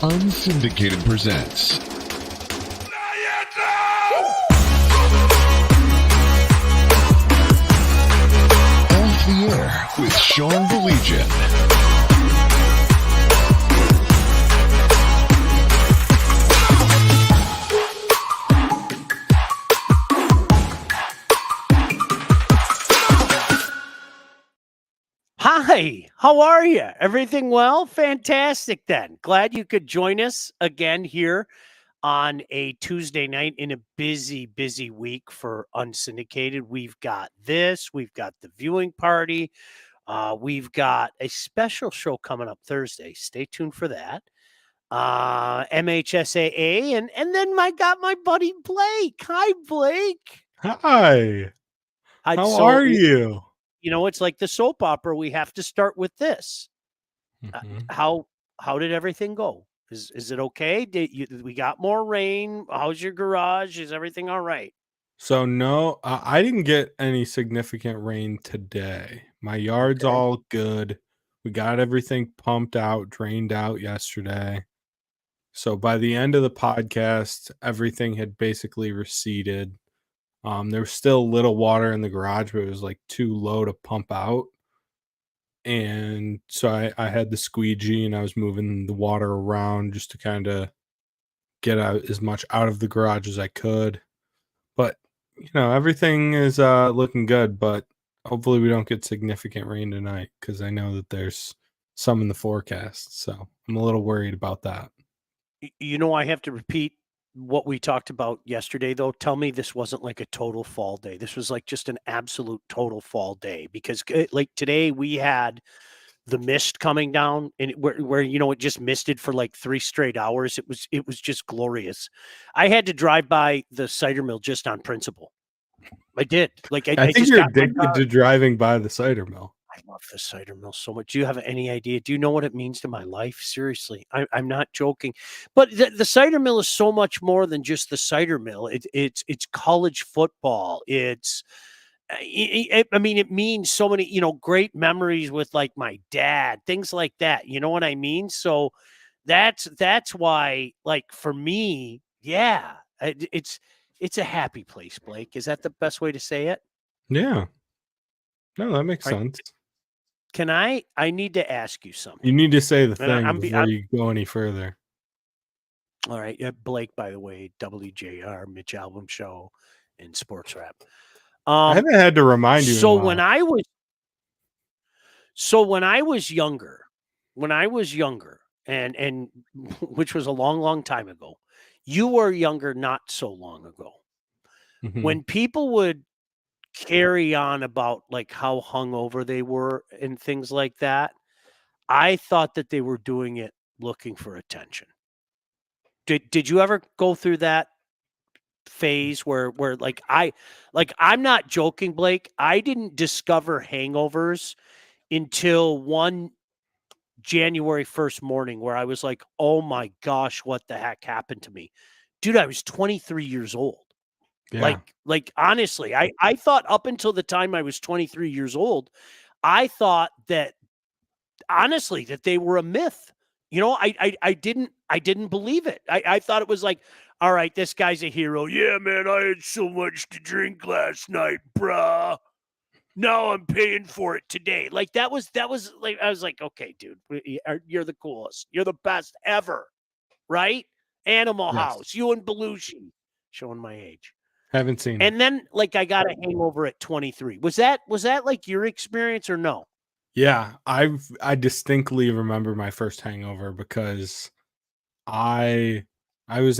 Unsyndicated presents Off the Air with Sean the Legion. Hi, how are you? Everything well? Fantastic then. Glad you could join us again here on a Tuesday night in a busy, busy week for Unsyndicated. We've got we've got the viewing party, we've got a special show coming up Thursday. Stay tuned for that. MHSAA, and then I got my buddy Blake. Hi, Blake. Hi. How are you? You know, it's like the soap opera. We have to start with this. How did everything go? Is it okay? We got more rain? How's your garage? Is everything all right? So no, I didn't get any significant rain today. My yard's Okay. all good. We got everything pumped out, drained out yesterday. So by the end of the podcast, everything had basically receded. There was still a little water in the garage, but it was like too low to pump out. And so I had the squeegee and I was moving the water around just to kind of get out as much out of the garage as I could. But you know, everything is looking good, but hopefully we don't get significant rain tonight because I know that there's some in the forecast. So I'm a little worried about that. You know, I have to repeat what we talked about yesterday, though. Tell me this wasn't like a total fall day. This was like just an absolute total fall day because, like today, we had the mist coming down, and where you know it just misted for like 3 straight hours. It was just glorious. I had to drive by the cider mill just on principle. I did. Like I think just you're got my addicted car. to driving by the cider mill. I love the cider mill so much. Do you have any idea? Do you know what it means to my life? Seriously, I'm not joking. But the cider mill is so much more than just the cider mill. It's college football. I mean, it means so many, great memories with like my dad, things like that. You know what I mean? So that's why, like for me, yeah, it's a happy place, Blake. Is that the best way to say it? Yeah. No, that makes Right. sense. Can I need to ask you something. You need to say the And thing before you go any further. All right. Blake, by the way, WJR, Mitch Album Show, and Sports Rap. I haven't had to remind you. So when I was younger, and which was a long, long time ago, you were younger not so long ago. Mhm. When people would carry on about like how hungover they were and things like that, I thought that they were doing it looking for attention. Did you ever go through that phase where I'm not joking, Blake. I didn't discover hangovers until one January 1st morning where I was like, oh my gosh, what the heck happened to me? Dude, I was 23 years old. Yeah. Like honestly, I thought up until the time I was 23 years old, I thought that honestly that they were a myth. You know, I didn't believe it. I thought it was like, all right, this guy's a hero. Yeah, man, I had so much to drink last night, bruh. Now I'm paying for it today. Like that was like I was like, okay, dude, you're the coolest. You're the best ever, right? Animal Yes. House, you and Belushi, showing my age. Haven't seen it. And then like I got a hangover at 23. Was that like your experience or no? Yeah, I distinctly remember my first hangover because I was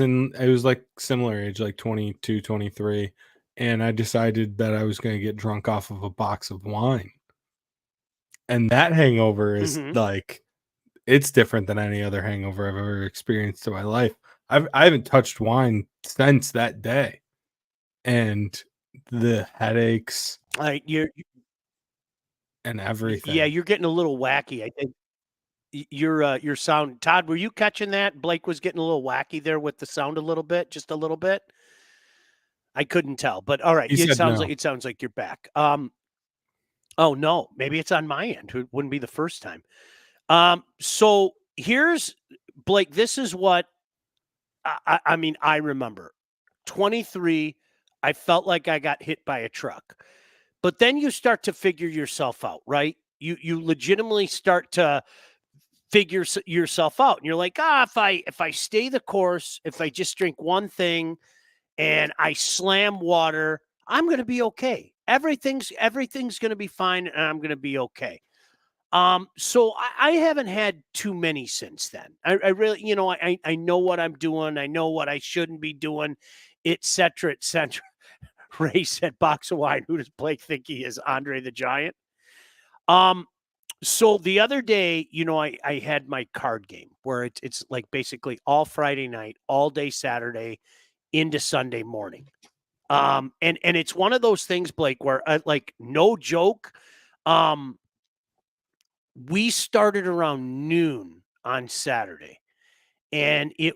like similar age, like 22, 23, and I decided that I was going to get drunk off of a box of wine. And that hangover is like it's different than any other hangover I've ever experienced in my life. I haven't touched wine since that day. And the headaches You're and everything. Yeah, you're getting a little wacky. I think your sound, Todd. Were you catching that? Blake was getting a little wacky there with the sound a little bit, just a little bit. I couldn't tell, but all right. He said no. It sounds like you're back. Oh no, maybe it's on my end. It wouldn't be the first time. So here's Blake, this is what I mean, I remember 23, I felt like I got hit by a truck. But then you start to figure yourself out, right? You legitimately start to figure yourself out, and you're like, if I stay the course, if I just drink one thing and I slam water, I'm going to be okay. Everything's going to be fine, and I'm going to be okay. So I haven't had too many since then. I really, I know what I'm doing. I know what I shouldn't be doing, et cetera, et cetera. Ray said, box of wine. Who does Blake think he is? Andre the Giant. So the other day, I had my card game where it's like basically all Friday night, all day Saturday into Sunday morning. And it's one of those things, Blake, where like no joke, we started around noon on Saturday. And I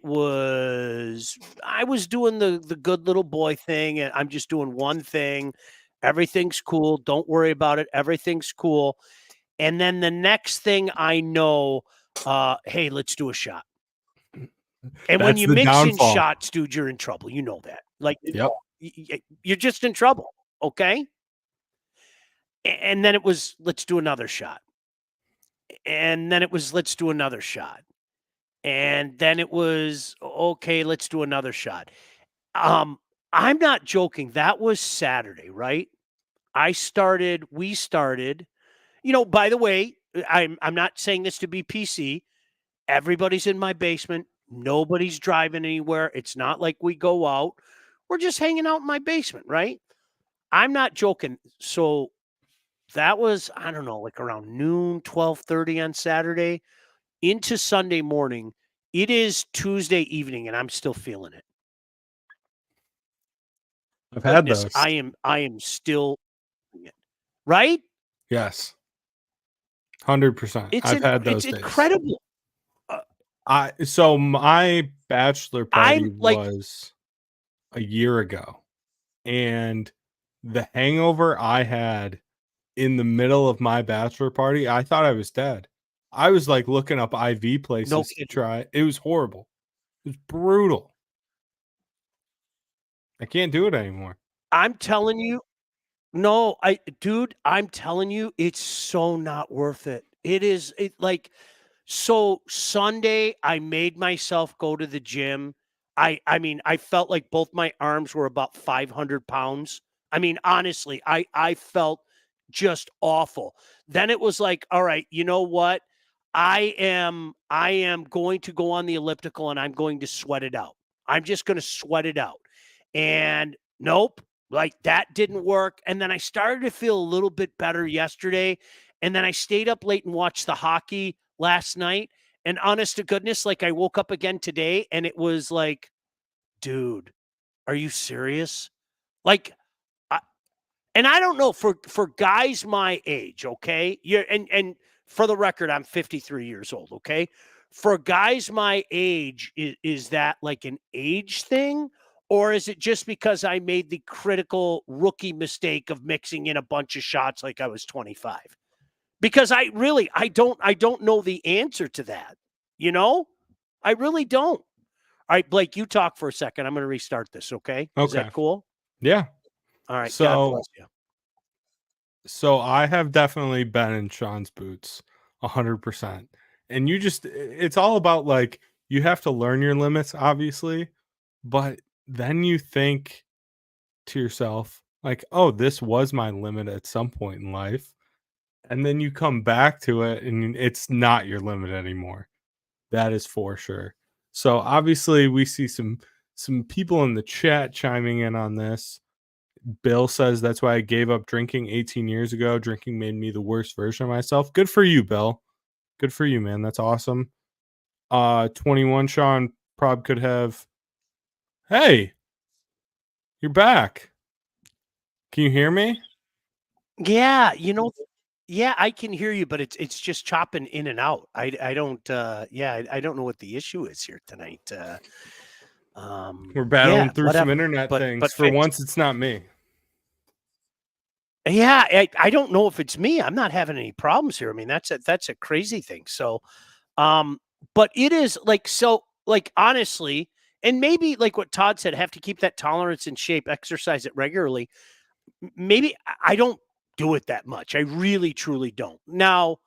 was doing the good little boy thing, and I'm just doing one thing. Everything's cool. Don't worry about it. Everything's cool. And then the next thing I know, hey, let's do a shot. And when That's you the mix in downfall. shots, dude, you're in trouble. You know that. Like, Yep. you're just in trouble. Okay. And then it was, let's do another shot. And then it was, let's do another shot. And then it was, okay, let's do another shot. I'm not joking. That was Saturday, right? We started, by the way, I'm not saying this to be PC. Everybody's in my basement. Nobody's driving anywhere. It's not like we go out. We're just hanging out in my basement, right? I'm not joking. So that was, I don't know, like around noon, 12:30 on Saturday into Sunday morning. It is Tuesday evening and I'm still feeling it. I've had Goodness, those. I am still feeling it. Right? Yes. 100%. I've had those It's days. incredible. So my bachelor party I'm like, was a year ago, and the hangover I had in the middle of my bachelor party, I thought I was dead. I was like looking up IV places no to kidding. try. It was horrible. It was brutal. I can't do it anymore. I'm telling you, no, dude, I'm telling you, it's so not worth it. Like, so Sunday, I made myself go to the gym. I mean, I felt like both my arms were about 500 pounds. I mean, honestly, I felt just awful. Then it was like, all right, you know what? I am going to go on the elliptical and I'm going to sweat it out. I'm just going to sweat it out. And nope, like that didn't work. And then I started to feel a little bit better yesterday. And then I stayed up late and watched the hockey last night. And honest to goodness, like I woke up again today and it was like, dude, are you serious? Like, and I don't know for guys my age, okay? And for the record, I'm 53 years old, okay? For guys my age, is that like an age thing? Or is it just because I made the critical rookie mistake of mixing in a bunch of shots like I was 25? Because I don't know the answer to that. You know? I really don't. All right, Blake, you talk for a second. I'm going to restart this, okay? Is Okay. that cool? Yeah. All right. God So bless you. so I have definitely been in Sean's boots 100%. And it's all about like you have to learn your limits, obviously, but then you think to yourself, like, oh, this was my limit at some point in life. And then you come back to it and it's not your limit anymore. That is for sure. So obviously we see some people in the chat chiming in on this. Bill says that's why I gave up drinking 18 years ago. Drinking made me the worst version of myself. Good for you, Bill. Good for you, man. That's awesome. 21 Sean Prob could have. Hey, you're back. Can you hear me? Yeah, yeah, I can hear you, but it's just chopping in and out. I don't I don't know what the issue is here tonight. We're battling through some whatever. internet But things. For fixed. once, it's not me. Yeah, I don't know if it's me. I'm not having any problems here. I mean, that's a crazy thing. So, But it is like, so, like, honestly, and maybe like what Todd said, have to keep that tolerance in shape, exercise it regularly. Maybe I don't do it that much. I really, truly don't. Now,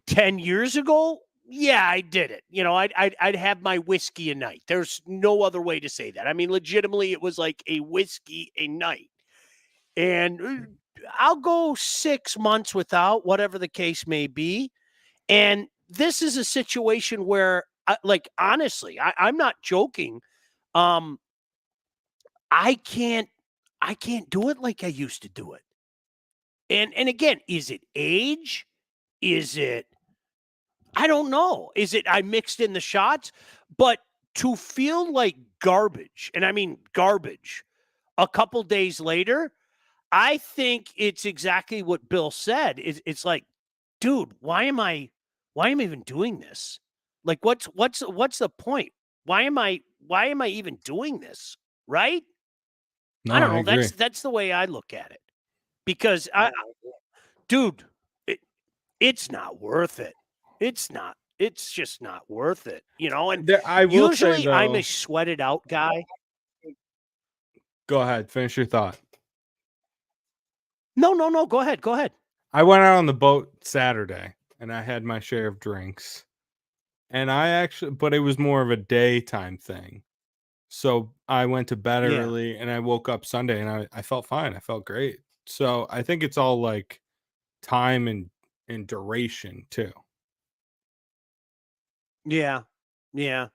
10 years ago, yeah, I did it. I'd have my whiskey a night. There's no other way to say that. I mean, legitimately, it was like a whiskey a night. And I'll go 6 months without, whatever the case may be. And this is a situation where, like, honestly, I'm not joking. Um, I can't, I can't do it like I used to do it. And again, is it age? Is it, I don't know. Is it I mixed in the shots? But to feel like garbage, and I mean garbage, a couple days later, I think it's exactly what Bill said. It's like, dude, why am I even doing this? Like, what's the point? Why am I even doing this? Right? No, I don't I know. agree. That's the way I look at it. Because dude, it's not worth it. It's not. It's just not worth it. And I will say usually I'm a though, sweated out guy. go ahead, finish your thought. No, no, no. Go ahead. Go ahead. I went out on the boat Saturday and I had my share of drinks. And but it was more of a daytime thing. So I went to bed Yeah. early and I woke up Sunday and I felt fine. I felt great. So I think it's all like time and duration too. Yeah. Yeah.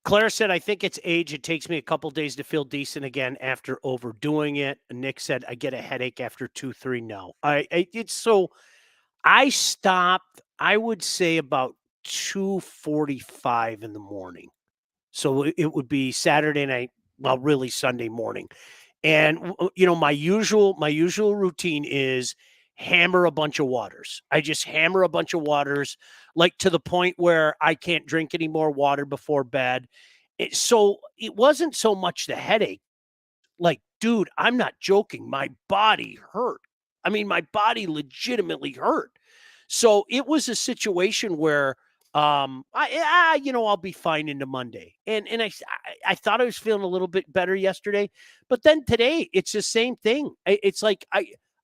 Claire said, I think it's age. It takes me a couple days to feel decent again after overdoing it. And Nick said, I get a headache after 2, 3. No, it's so, I stopped, I would say about 2:45 in the morning. So it would be Saturday night, well, really Sunday morning. And my usual routine is hammer a bunch of waters. I just hammer a bunch of waters, like, to the point where I can't drink any more water before bed. So it wasn't so much the headache. Like, dude, I'm not joking. My body hurt. I mean, my body legitimately hurt. So it was a situation where I'll be fine into Monday. And I thought I was feeling a little bit better yesterday, but then today it's the same thing. It's like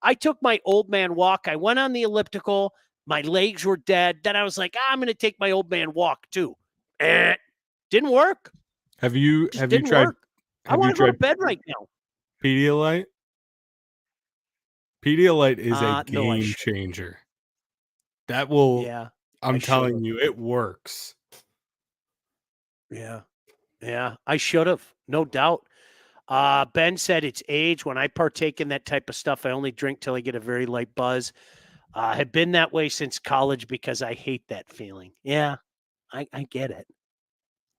I took my old man walk. I went on the elliptical. My legs were dead. Then I was like, I'm going to take my old man walk too. Didn't work. Have you Just have you didn't tried work. I have you want to go to tried bed right now. Pedialyte? Pedialyte is a No, I game should. changer. That will Yeah, I I'm should telling have. you, it works. Yeah, yeah, I should have, no doubt. Ben said it's age. When I partake in that type of stuff, I only drink till I get a very light buzz. Have been that way since college because I hate that feeling. Yeah, I get it.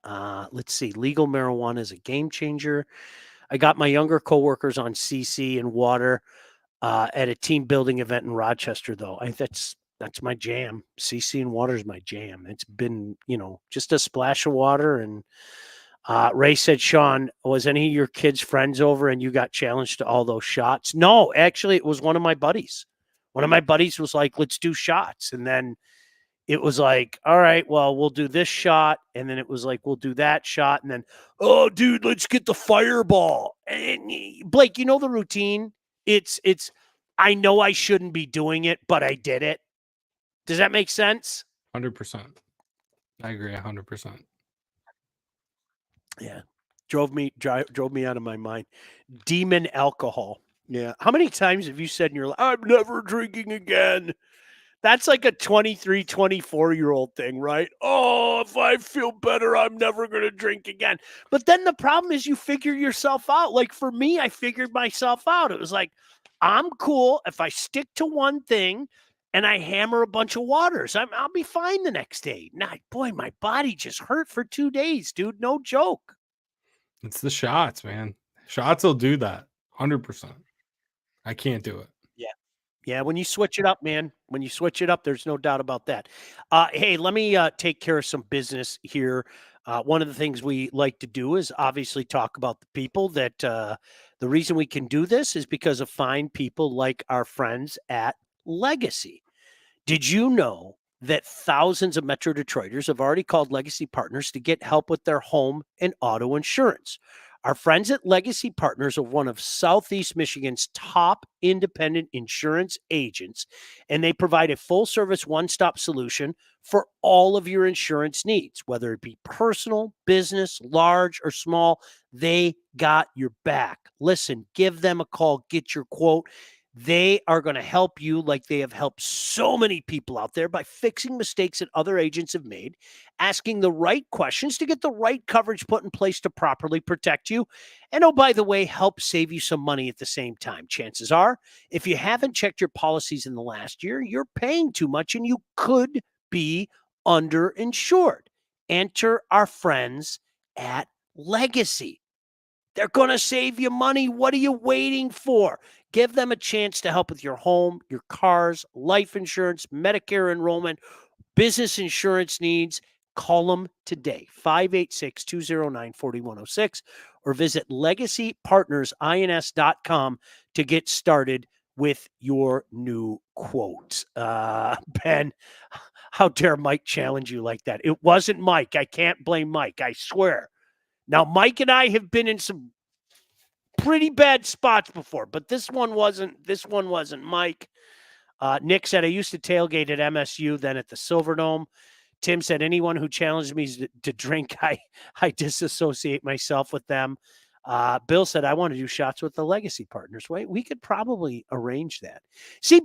Let's see. Legal marijuana is a game changer. I got my younger coworkers on CC and water at a team building event in Rochester, though. That's my jam. CC and water is my jam. It's been, just a splash of water. And Ray said, Sean, was any of your kids' friends over and you got challenged to all those shots? No, actually, it was one of my buddies. One of my buddies was like, let's do shots. And then it was like, all right, well, we'll do this shot. And then it was like, we'll do that shot. And then, oh, dude, let's get the fireball. And Blake, you know the routine? I know I shouldn't be doing it, but I did it. Does that make sense? 100%. I agree 100%. Yeah. Drove me out of my mind. Demon alcohol. Yeah. How many times have you said in your life, I'm never drinking again? That's like a 23, 24-year-old thing, right? Oh, if I feel better, I'm never going to drink again. But then the problem is you figure yourself out. Like for me, I figured myself out. It was like, I'm cool if I stick to one thing and I hammer a bunch of waters. I'll be fine the next day. Nah, boy, my body just hurt for 2 days, dude. No joke. It's the shots, man. Shots will do that. 100%. I can't do it. Yeah. Yeah, when you switch it up, man, when you switch it up, there's no doubt about that. Hey, let me take care of some business here. One of the things we like to do is obviously talk about the people that the reason we can do this is because of fine people like our friends at Legacy. Did you know that thousands of Metro Detroiters have already called Legacy Partners to get help with their home and auto insurance. Our friends at Legacy Partners are one of Southeast Michigan's top independent insurance agents, and they provide a full service one stop solution for all of your insurance needs, whether it be personal, business, large, or small. They got your back. Listen, give them a call, get your quote. They are going to help you like they have helped so many people out there by fixing mistakes that other agents have made, asking the right questions to get the right coverage put in place to properly protect you. And oh, by the way, help save you some money at the same time. Chances are, if you haven't checked your policies in the last year, you're paying too much and you could be underinsured. Enter our friends at Legacy. They're going to save you money. What are you waiting for? Give them a chance to help with your home, your cars, life insurance, Medicare enrollment, business insurance needs. Call them today, 586-209-4106, or visit legacypartnersins.com to get started with your new quotes. Ben, how dare Mike challenge you like that? It wasn't Mike. I can't blame Mike, I swear. Now, Mike and I have been in some pretty bad spots before, but this one wasn't Mike. Nick said, I used to tailgate at MSU, then at the Silverdome. Tim said, anyone who challenged me to drink, I disassociate myself with them. Bill said, I want to do shots with the Legacy Partners. Wait, we could probably arrange that. See,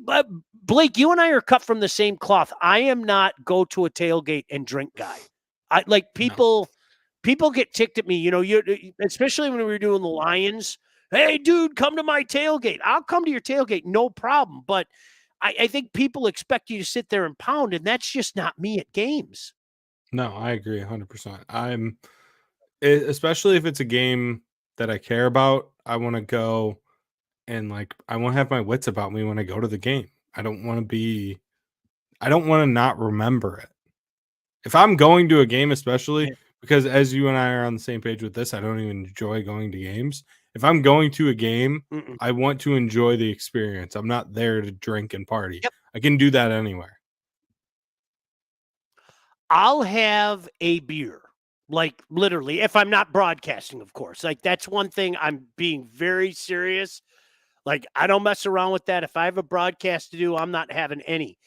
Blake, you and I are cut from the same cloth. I am not go to a tailgate and drink guy. I like people. No. People get ticked at me, especially when we were doing the Lions. Hey, dude, come to my tailgate. I'll come to your tailgate, no problem. But I think people expect you to sit there and pound, and that's just not me at games. No, I agree 100%. Especially if it's a game that I care about, I want to go and I want to have my wits about me when I go to the game. I don't want to not remember it. If I'm going to a game, especially because as you and I are on the same page with this, I don't even enjoy going to games. If I'm going to a game, I want to enjoy the experience. I'm not there to drink and party. Yep. I can do that anywhere. I'll have a beer, literally, if I'm not broadcasting, of course. That's one thing I'm being very serious. I don't mess around with that. If I have a broadcast to do, I'm not having any.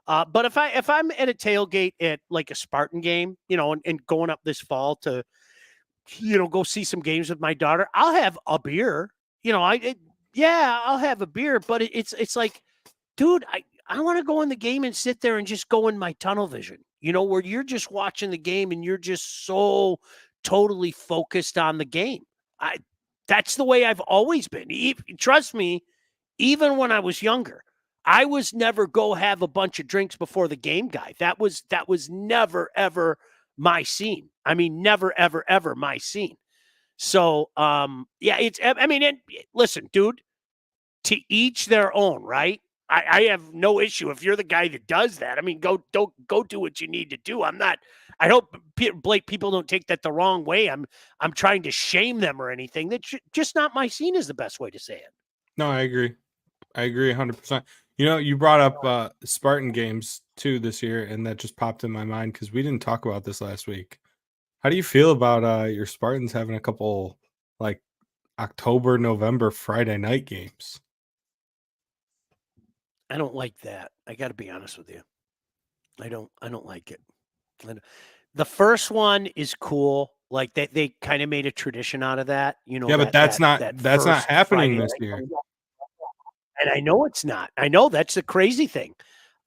But if I'm at a tailgate at a Spartan game, and going up this fall to, go see some games with my daughter, I'll have a beer. I'll have a beer. But it's like, dude, I want to go in the game and sit there and just go in my tunnel vision. Where you're just watching the game and you're just so totally focused on the game. That's the way I've always been. Trust me, even when I was younger. I was never go have a bunch of drinks before the game guy. That was never, ever my scene. I mean, never, ever, ever my scene. So, listen, dude, to each their own, right? I have no issue if you're the guy that does that. I mean, go do what you need to do. I hope, Blake, people don't take that the wrong way. I'm trying to shame them or anything. That's just not my scene is the best way to say it. No, I agree. I agree 100%. You brought up Spartan games too this year, and that just popped in my mind because we didn't talk about this last week. How do you feel about your Spartans having a couple October, November Friday night games? I don't like that. I got to be honest with you. I don't like it. The first one is cool. They kind of made a tradition out of that. Yeah, but that's not happening this year. And I know it's not. I know that's the crazy thing.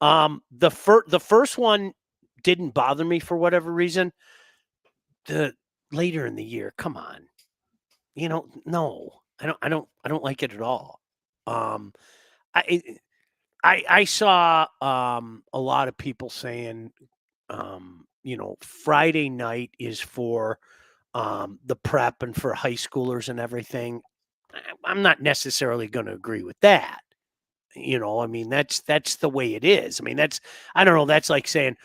The first one didn't bother me for whatever reason. The later in the year, come on, no, I don't like it at all. I saw a lot of people saying, Friday night is for the prep and for high schoolers and everything. I'm not necessarily going to agree with that. I mean, that's the way it is. I mean, I don't know. That's like saying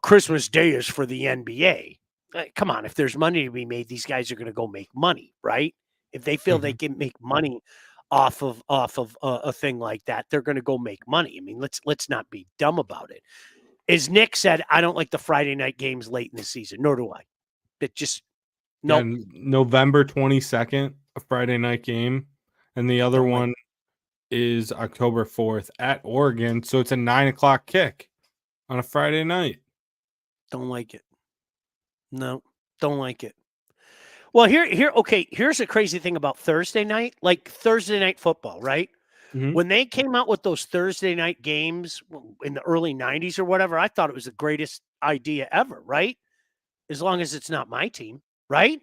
Christmas Day is for the NBA. Come on. If there's money to be made, these guys are going to go make money, right? If they feel they can make money off of a thing like that, they're going to go make money. I mean, let's not be dumb about it. As Nick said, I don't like the Friday night games late in the season, nor do I. It just Yeah, nope. November 22nd, a Friday night game, and the other Don't like one is October 4th at Oregon. So it's a 9 o'clock kick on a Friday night. Don't like it. No, don't like it. Well, okay, here's a crazy thing about Thursday night, like Thursday night football, right? Mhm. When they came out with those Thursday night games in the early 90s or whatever, I thought it was the greatest idea ever, right? As long as it's not my team, right?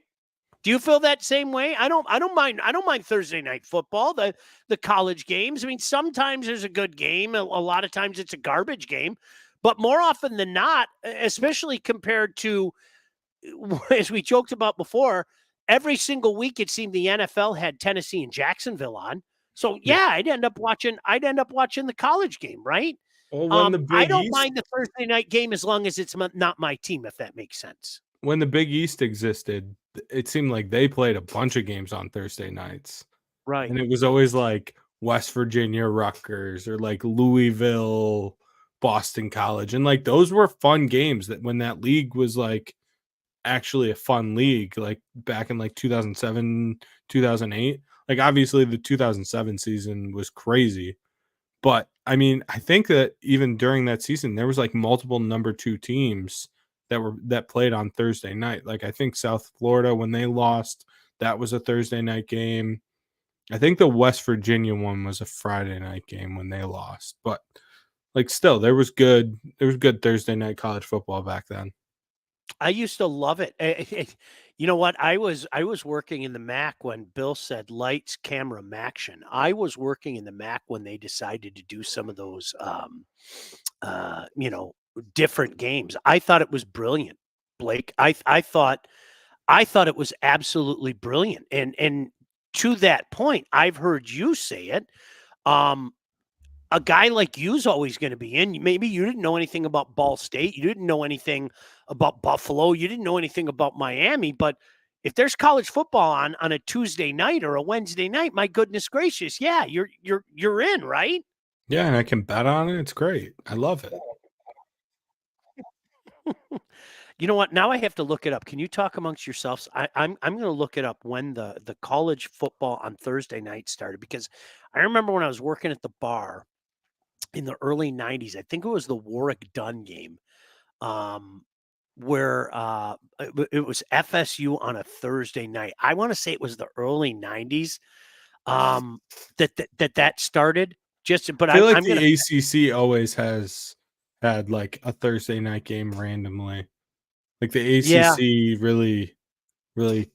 Do you feel that same way? I don't mind Thursday night football, the college games. I mean, sometimes there's a good game, a lot of times it's a garbage game, but more often than not, especially compared to as we joked about before, every single week it seemed the NFL had Tennessee and Jacksonville on. So Yeah. yeah, I'd end up watching the college game, right? Well, when the I Big don't East mind the Thursday night game as long as it's not my team, if that makes sense. when the Big East existed, it seemed like they played a bunch of games on Thursday nights. Right. And it was always like West Virginia Rutgers or like Louisville, Boston College. And like those were fun games that when that league was like actually a fun league, like back in like 2007, 2008. Like obviously the 2007 season was crazy. But I mean, I think that even during that season, there was like multiple number 2 teams that played on Thursday night. Like I think South Florida when they lost, that was a Thursday night game. I think the West Virginia one was a Friday night game when they lost, but like still there was good Thursday night college football back then. I used to love it. You know what? I was working in the Mac when Bill said lights, camera, Maction. I was working in the Mac when they decided to do some of those, uh, you know, different games. I thought it was brilliant, Blake. I thought it was absolutely brilliant. And to that point, I've heard you say it. Um, a guy like you's always going to be in. Maybe you didn't know anything about Ball State. You didn't know anything about Buffalo. You didn't know anything about Miami. But if there's college football on a Tuesday night or a Wednesday night, my goodness gracious, yeah, you're in, right? Yeah, and I can bet on it. It's great. I love it. You know what? Now I have to look it up. Can you talk amongst yourselves? I'm going to look it up when the college football on Thursday night started because I remember when I was working at the bar in the early 90s. I think it was the Warwick Dunn game. Um, where it was FSU on a Thursday night. I want to say it was the early 90s that started. Just but I feel like I'm gonna the ACC always has had like a Thursday night game randomly. Like the yeah. ACC really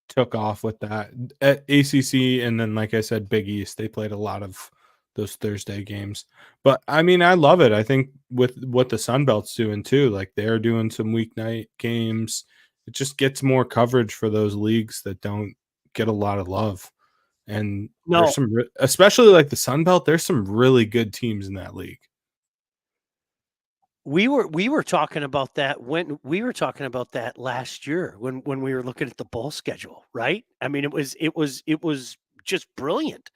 took off with that. At ACC and then like I said Big East, they played a lot of those Thursday games. But I mean, I love it. I think with what the Sun Belt's doing too, like they're doing some weeknight games. It just gets more coverage for those leagues that don't get a lot of love. And there's No, some especially like the Sun Belt, there's some really good teams in that league. we were talking about that when we were talking about that last year when we were looking at the bowl schedule, right? I mean, it was just brilliant.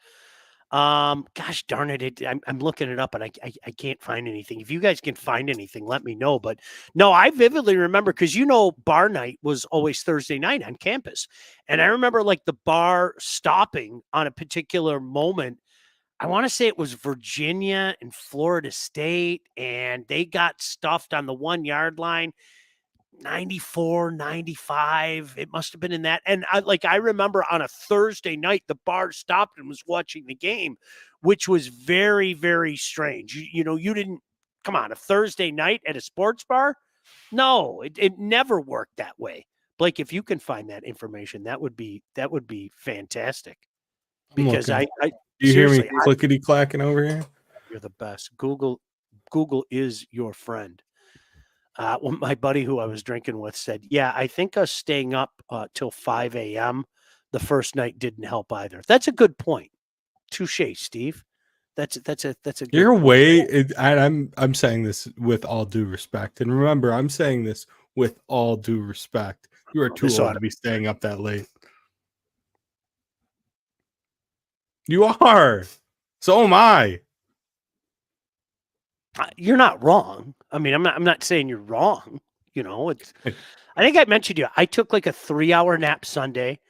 Gosh darn it! I'm looking it up and I can't find anything. If you guys can find anything, let me know. But no, I vividly remember because bar night was always Thursday night on campus, and I remember like the bar stopping on a particular moment. I want to say it was Virginia and Florida State, and they got stuffed on the 1 yard line. 94, 95. It must have been in that. And I remember on a Thursday night, the bar stopped and was watching the game, which was very, very strange. You didn't come on a Thursday night at a sports bar. No, it never worked that way. Blake, if you can find that information, that would be fantastic I'm because looking. I Do you hear me seriously, clickety clacking over here? you're the best. Google is your friend. Well, my buddy who I was drinking with said, "Yeah, I think us staying up till 5 a.m. the first night didn't help either." That's a good point. Touche, Steve. That's a good You're point. way I'm saying this with all due respect. And remember, I'm saying this with all due respect. You are too This old ought to be staying up that late. You are. So am I. You're not wrong. I mean, I'm not saying you're wrong. It's. I think I mentioned to you. I took like a 3-hour nap Sunday,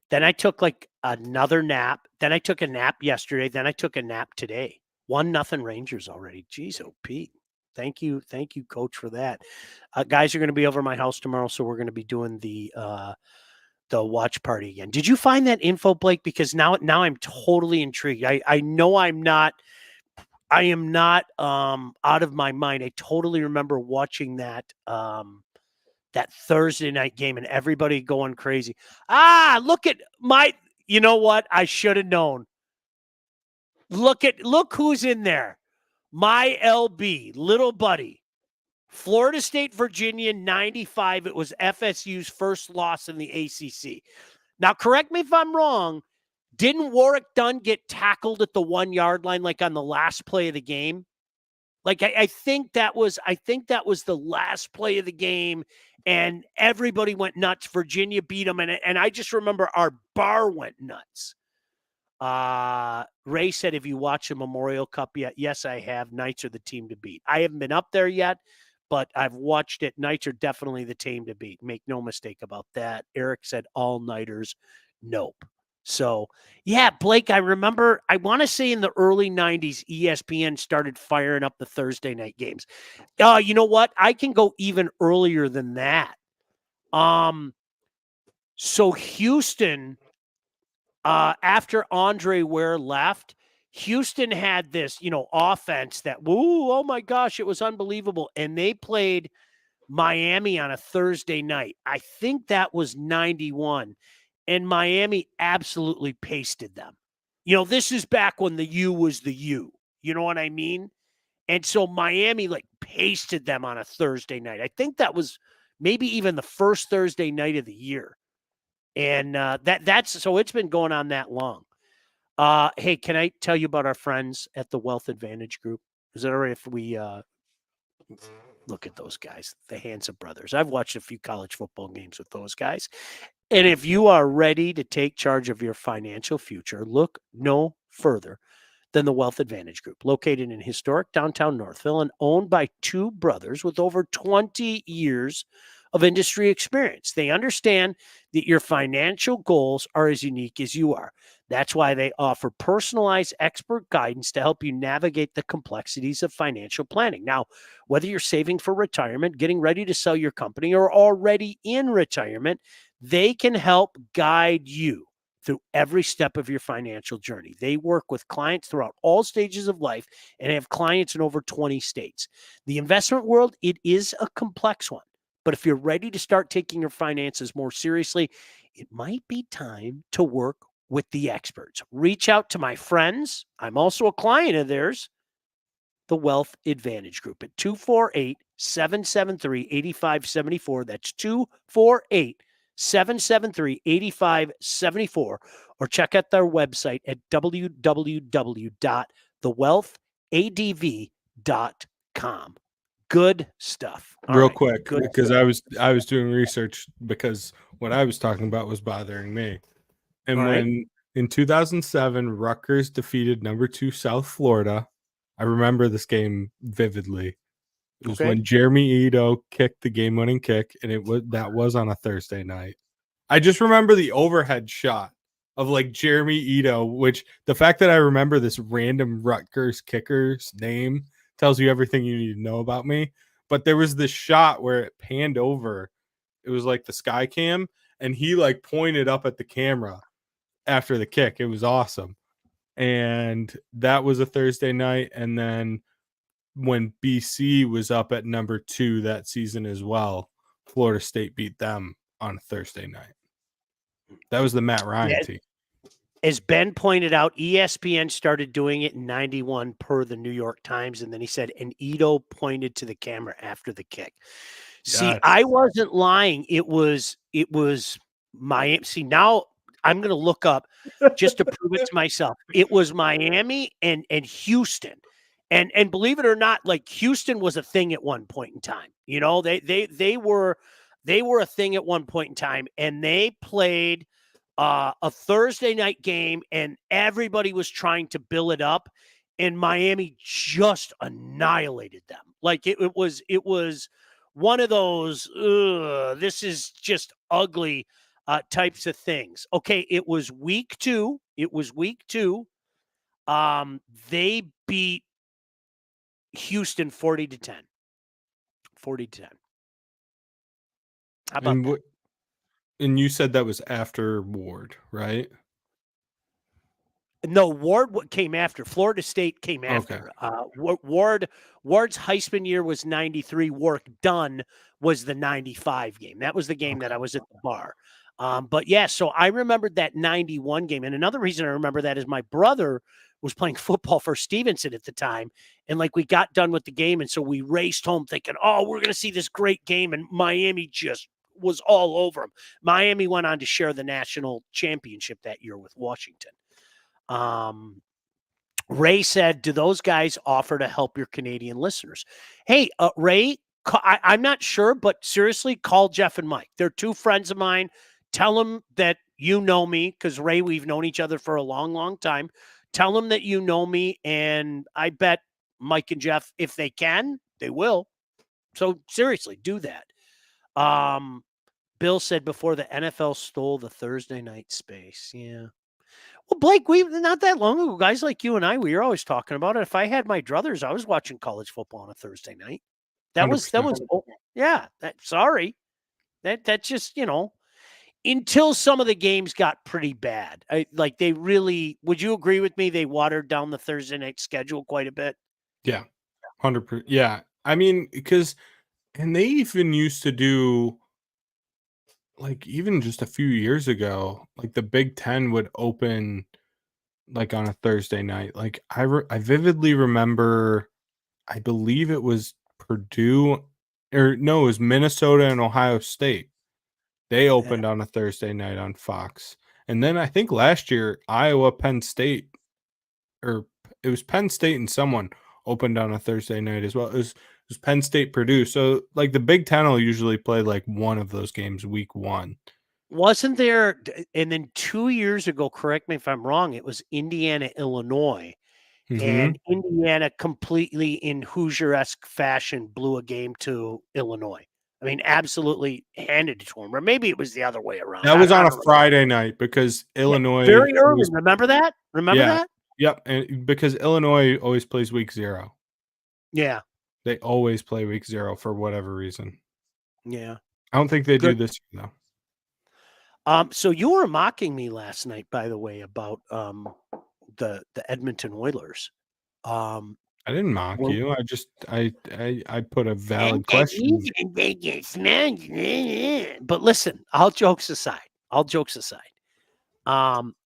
then I took like another nap, then I took a nap yesterday, then I took a nap today. 1-0 Rangers already. Jeez, oh Pete. Thank you, Coach, for that. Guys are going to be over my house tomorrow, so we're going to be doing the watch party again. Did you find that info, Blake? Because now I'm totally intrigued. I know I am not out of my mind. I totally remember watching that that Thursday night game and everybody going crazy. Look at you know what? I should have known. Look who's in there. My LB, little buddy. Florida State, Virginia, 95. It was FSU's first loss in the ACC. Now, correct me if I'm wrong. Didn't Warwick Dunn get tackled at the 1-yard line, like on the last play of the game? Like I think that was the last play of the game, and everybody went nuts. Virginia beat them, and I just remember our bar went nuts. Ray said, "Have you watched the Memorial Cup yet?" Yes, I have. Knights are the team to beat. I haven't been up there yet, but I've watched it. Knights are definitely the team to beat. Make no mistake about that. Eric said all-nighters. Nope. So, yeah, Blake, I remember, I want to say in the early 90s, ESPN started firing up the Thursday night games. You know what? I can go even earlier than that. So Houston, after Andre Ware left, Houston had this, offense that, oh my gosh, it was unbelievable. And they played Miami on a Thursday night. I think that was 91. And Miami absolutely pasted them. This is back when the U was the U. You know what I mean? And so Miami pasted them on a Thursday night. I think that was maybe even the first Thursday night of the year. And that's so it's been going on that long. Hey, can I tell you about our friends at the Wealth Advantage Group? Is it all right if we look at those guys, the Handsome brothers? I've watched a few college football games with those guys. And if you are ready to take charge of your financial future, look no further than the Wealth Advantage Group, located in historic downtown Northville and owned by two brothers with over 20 years of industry experience. They understand that your financial goals are as unique as you are. That's why they offer personalized expert guidance to help you navigate the complexities of financial planning. Now, whether you're saving for retirement, getting ready to sell your company, or already in retirement, they can help guide you through every step of your financial journey. They work with clients throughout all stages of life and have clients in over 20 states. The investment world, it is a complex one. But if you're ready to start taking your finances more seriously, it might be time to work with the experts. Reach out to my friends. I'm also a client of theirs, the Wealth Advantage Group, at 248-773-8574. That's 248-773-8574. Or check out their website at www.thewealthadv.com. Good stuff. All Real right, quick, good because stuff. I was doing research because what I was talking about was bothering me. And All right. when in 2007 Rutgers defeated number 2 South Florida, I remember this game vividly. It was Okay. when Jeremy Ito kicked the game-winning kick, and that was on a Thursday night. I just remember the overhead shot of Jeremy Ito, which the fact that I remember this random Rutgers kicker's name tells you everything you need to know about me. But there was this shot where it panned over. It was like the sky cam, and he pointed up at the camera after the kick. It was awesome. And that was a Thursday night. And then when BC was up at number 2 that season as well, Florida State beat them on a Thursday night. That was the Matt Ryan team. As Ben pointed out, ESPN started doing it in 91 per the New York Times. And then he said, and Ito pointed to the camera after the kick. See, Yes. I wasn't lying. It was Miami. See, now I'm going to look up just to prove it to myself. It was Miami and Houston. And believe it or not, Houston was a thing at one point in time. They were a thing at one point in time, and they played a Thursday night game, and everybody was trying to bill it up. and Miami just annihilated them. Like it was one of those this is just ugly types of things. Okay, it was week 2. It was week 2. They beat Houston 40-10. 40-10. How about And that? what? And you said that was after Ward, right? No, Ward came after. Florida State came Okay. after. Ward's Heisman year was 93. Warwick Dunn was the 95 game. That was the game that Okay. I was at the bar. But yeah, so I remembered that 91 game. And another reason I remember that is my brother was playing football for Stevenson at the time. And like we got done with the game. And so we raced home thinking, oh, we're going to see this great game. And Miami just was all over them. Miami went on to share the national championship that year with Washington. Ray said, do those guys offer to help your Canadian listeners? Hey, Ray, I'm not sure, but seriously, call Jeff and Mike. They're 2 friends of mine. Tell them that you know me because, Ray, we've known each other for a long, long time. Tell them that you know me, and I bet Mike and Jeff, if they can, they will. So seriously, do that. Bill said before the NFL stole the Thursday night space. Yeah. Well, Blake, we not that long ago, guys like you and I, we were always talking about it. If I had my druthers, I was watching college football on a Thursday night. That was 100%. yeah. Sorry, that's just until some of the games got pretty bad. Like they really. Would you agree with me? They watered down the Thursday night schedule quite a bit. Yeah. 100%. Yeah. I mean, and they even used to do, like, even just a few years ago, like the Big Ten would open like on a Thursday night. Like I vividly remember, I believe it was Purdue, or no, it was Minnesota and Ohio State. They opened on a Thursday night on Fox. And then I think last year, Iowa, Penn State, or it was Penn State and someone opened on a Thursday night as well. It was Penn State, Purdue. So like the Big Ten will usually play like one of those games week 1. Wasn't there? And then 2 years ago, correct me if I'm wrong, it was Indiana, Illinois. And Indiana completely in Hoosier-esque fashion blew a game to Illinois. I mean, absolutely handed it to them. Or maybe it was the other way around. That was I on a don't know. Friday night because Yeah, Illinois very early. was, Remember that? Remember yeah, that? yep, and because Illinois always plays week 0. Yeah. They always play week 0 for whatever reason. Yeah. I don't think they do Good. this year, though. So you were mocking me last night, by the way, about the Edmonton Oilers. I didn't mock Well, you. I just I put a valid question. But listen, all jokes aside,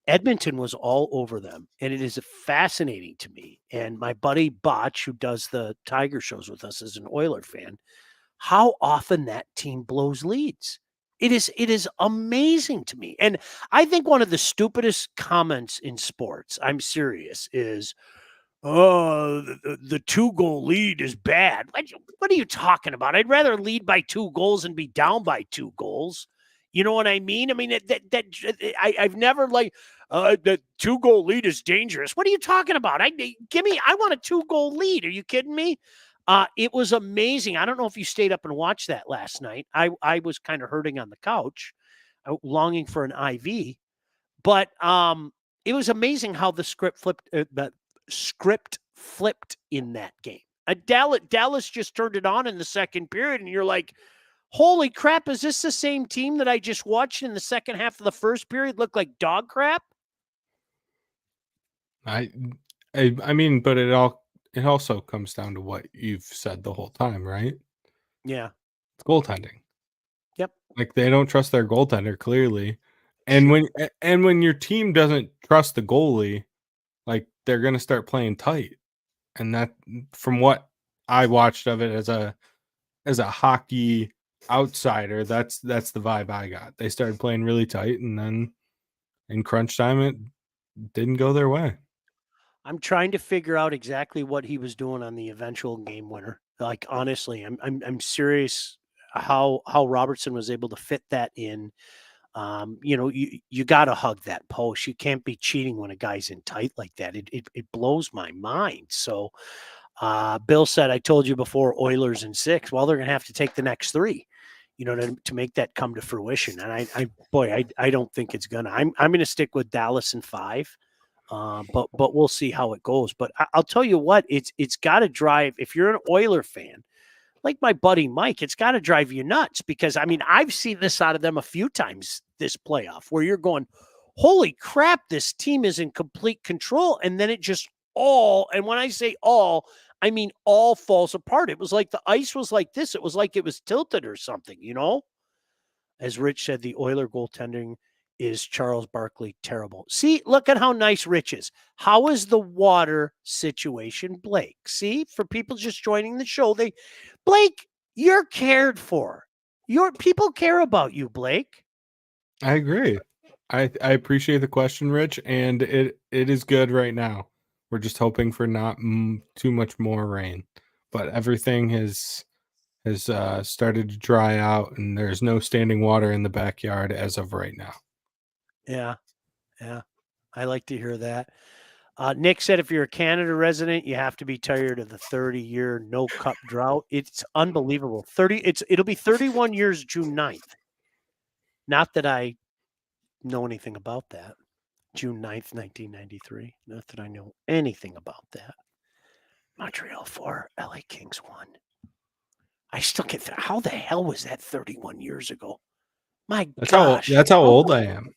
Edmonton was all over them, and it is fascinating to me. And my buddy Botch, who does the Tiger shows with us, is an Oiler fan. How often that team blows leads. It is amazing to me. And I think one of the stupidest comments in sports, I'm serious, is oh, the 2-goal lead is bad. What are you talking about? I'd rather lead by 2 goals and be down by 2 goals. You know what I mean? I mean, I've never like the 2-goal lead is dangerous. What are you talking about? I want a 2-goal lead. Are you kidding me? It was amazing. I don't know if you stayed up and watched that last night. I was kind of hurting on the couch, longing for an IV. But it was amazing how the script flipped in that game. Dallas just turned it on in the second period, and you're like, holy crap, is this the same team that I just watched in the second half of the first period look like dog crap? I mean, but it also comes down to what you've said the whole time, right? Yeah. It's goaltending. Yep. Like they don't trust their goaltender clearly. And Sure. when your team doesn't trust the goalie, like they're going to start playing tight. And that, from what I watched of it as a hockey outsider, that's the vibe I got. They started playing really tight, and then in crunch time it didn't go their way. I'm trying to figure out exactly what he was doing on the eventual game winner. Like honestly, I'm serious how Robertson was able to fit that in. You got to hug that post. You can't be cheating when a guy's in tight like that. It blows my mind. So, Bill said, I told you before, Oilers in 6. Well, they're going to have to take the next 3, to make that come to fruition. And I don't think it's gonna. I'm going to stick with Dallas in 5. But we'll see how it goes. But I'll tell you what, it's got to drive. If you're an Oiler fan, like my buddy Mike, it's got to drive you nuts because I've seen this out of them a few times this playoff where you're going, holy crap, this team is in complete control. And then it just and when I say all, I mean all falls apart. It was like the ice was like this. It was like it was tilted or something, As Rich said, the Oiler goaltending is Charles Barkley terrible. See, look at how nice Rich is. How is the water situation, Blake? See, for people just joining the show, Blake, you're cared for. Your people care about you, Blake. I agree. I appreciate the question, Rich, and it is good right now. We're just hoping for not too much more rain, but everything has started to dry out, and there's no standing water in the backyard as of right now. Yeah. I like to hear that. Nick said, if you're a Canada resident, you have to be tired of the 30-year no cup drought. It's unbelievable. It'll be 31 years June 9th. Not that I know anything about that. June 9th, 1993. Not that I know anything about that. Montreal 4, LA Kings 1. I still can't. How the hell was that 31 years ago? My gosh. That's how old I am.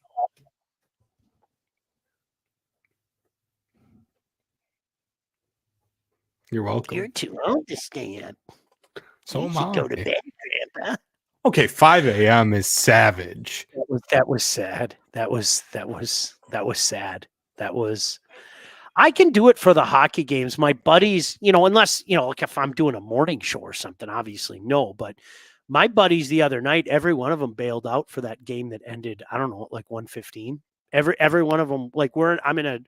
You're welcome. You're too old to stay up. So you should go to bed, Grandpa. Okay, 5 a.m. is savage. That was sad. That was sad. I can do it for the hockey games. My buddies, unless, like if I'm doing a morning show or something, obviously no. But my buddies the other night, every one of them bailed out for that game that ended, I don't know, like 1:15. Every one of them, like I'm in a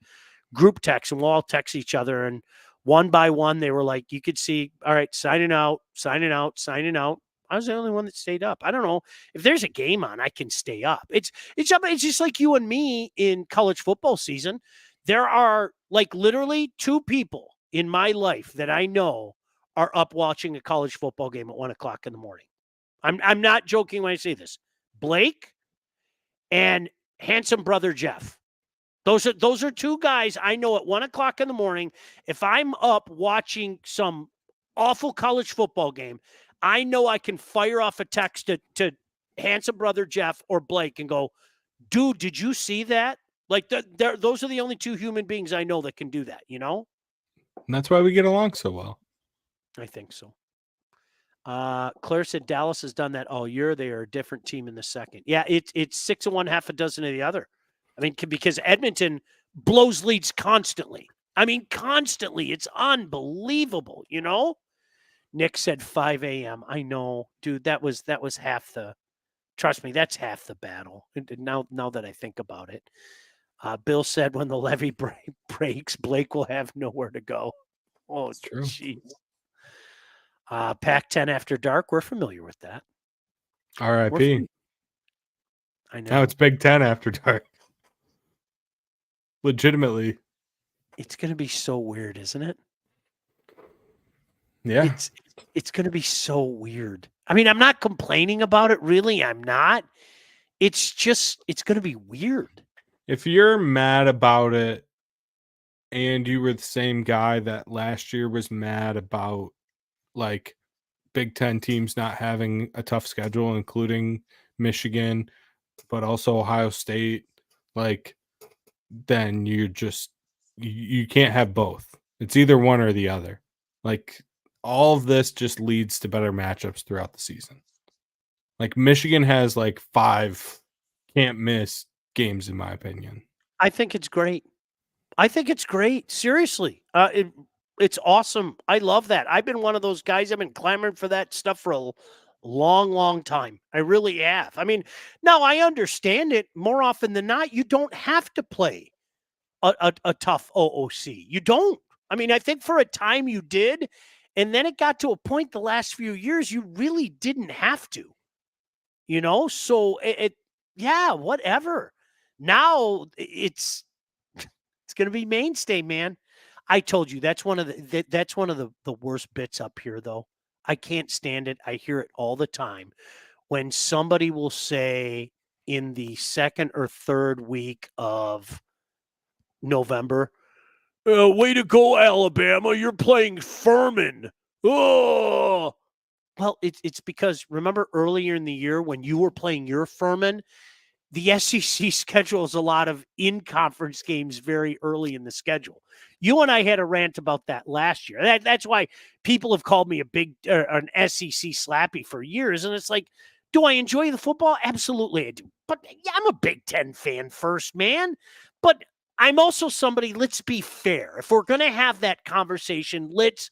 group text and we'll all text each other, and one by one they were like, you could see, all right, signing out. I was the only one that stayed up. I don't know if there's a game on, I can stay up. It's just like you and me in college football season. There are like literally 2 people in my life that I know are up watching a college football game at 1:00 in the morning. I'm not joking when I say this. Blake and handsome brother Jeff. Those are 2 guys I know at 1:00 in the morning. If I'm up watching some awful college football game, I know I can fire off a text to handsome brother Jeff or Blake and go, dude, did you see that? Like those are the only 2 human beings I know that can do that, And that's why we get along so well. I think so. Claire said Dallas has done that all year. They are a different team in the second. Yeah, it's 6 of one, half a dozen of the other. Because Edmonton blows leads constantly. Constantly. It's unbelievable, Nick said 5 a.m. I know, dude, that was half the, trust me, that's half the battle. Now that I think about it. Bill said when the levee breaks, Blake will have nowhere to go. Oh, it's true. Jeez. Pac-10 After Dark, we're familiar with that. R.I.P. I know. Now it's Big Ten After Dark. Legitimately. It's going to be so weird, isn't it? Yeah. It's going to be so weird. I'm not complaining about it, really. I'm not. It's going to be weird. If you're mad about it and you were the same guy that last year was mad about like Big Ten teams not having a tough schedule, including Michigan, but also Ohio State, then you can't have both. It's either one or the other. All of this just leads to better matchups throughout the season. Michigan has 5 can't miss games, in my opinion. I think it's great. Seriously. It's awesome. I love that. I've been one of those guys. I've been clamoring for that stuff for a long, long time. I really have. Now I understand it. More often than not, you don't have to play a tough OOC. You don't. I think for a time you did, and then it got to a point the last few years you really didn't have to. So Yeah, whatever. Now it's going to be mainstay, man. I told you that's one of that's one of the worst bits up here, though. I can't stand it. I hear it all the time when somebody will say in the second or third week of November, way to go, Alabama! You're playing Furman. Oh, well, it's because remember earlier in the year when you were playing your Furman, the SEC schedules a lot of in-conference games very early in the schedule. You and I had a rant about that last year. That's why people have called me a big an SEC slappy for years. And it's like, do I enjoy the football? Absolutely, I do. But yeah, I'm a Big Ten fan first, man. But I'm also somebody. Let's be fair. If we're going to have that conversation, let's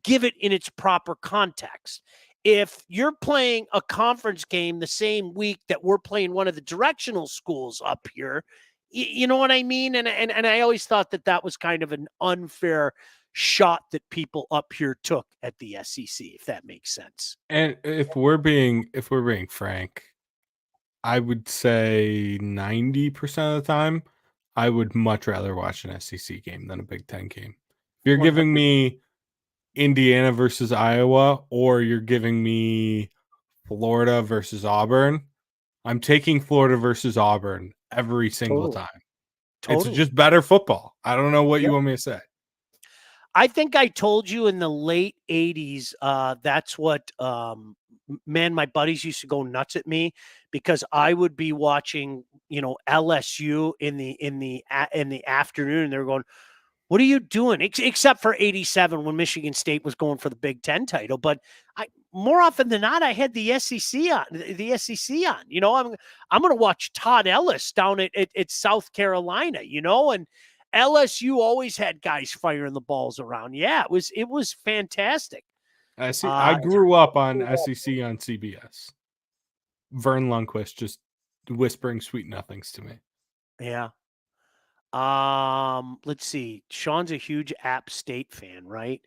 give it in its proper context. If you're playing a conference game the same week that we're playing one of the directional schools up here, you know what I mean? And I always thought that that was kind of an unfair shot that people up here took at the SEC, if that makes sense. And if we're being frank, I would say 90% of the time, I would much rather watch an SEC game than a Big Ten game. If you're giving 100. me Indiana versus Iowa, or you're giving me Florida versus Auburn, I'm taking Florida versus Auburn every single Totally. time. It's Totally. just better football. I don't know what Yep. you want me to say. I think I told you in the late 80s, that's what, man, my buddies used to go nuts at me because I would be watching, LSU in the afternoon, and they're going, "What are you doing?" Except for '87 when Michigan State was going for the Big Ten title, but I more often than not I had the SEC on. The SEC on. I'm going to watch Todd Ellis down at South Carolina. And LSU always had guys firing the balls around. Yeah, it was fantastic. I grew up on SEC on CBS. Vern Lundquist just whispering sweet nothings to me. Yeah. Let's see. Sean's a huge App State fan, right?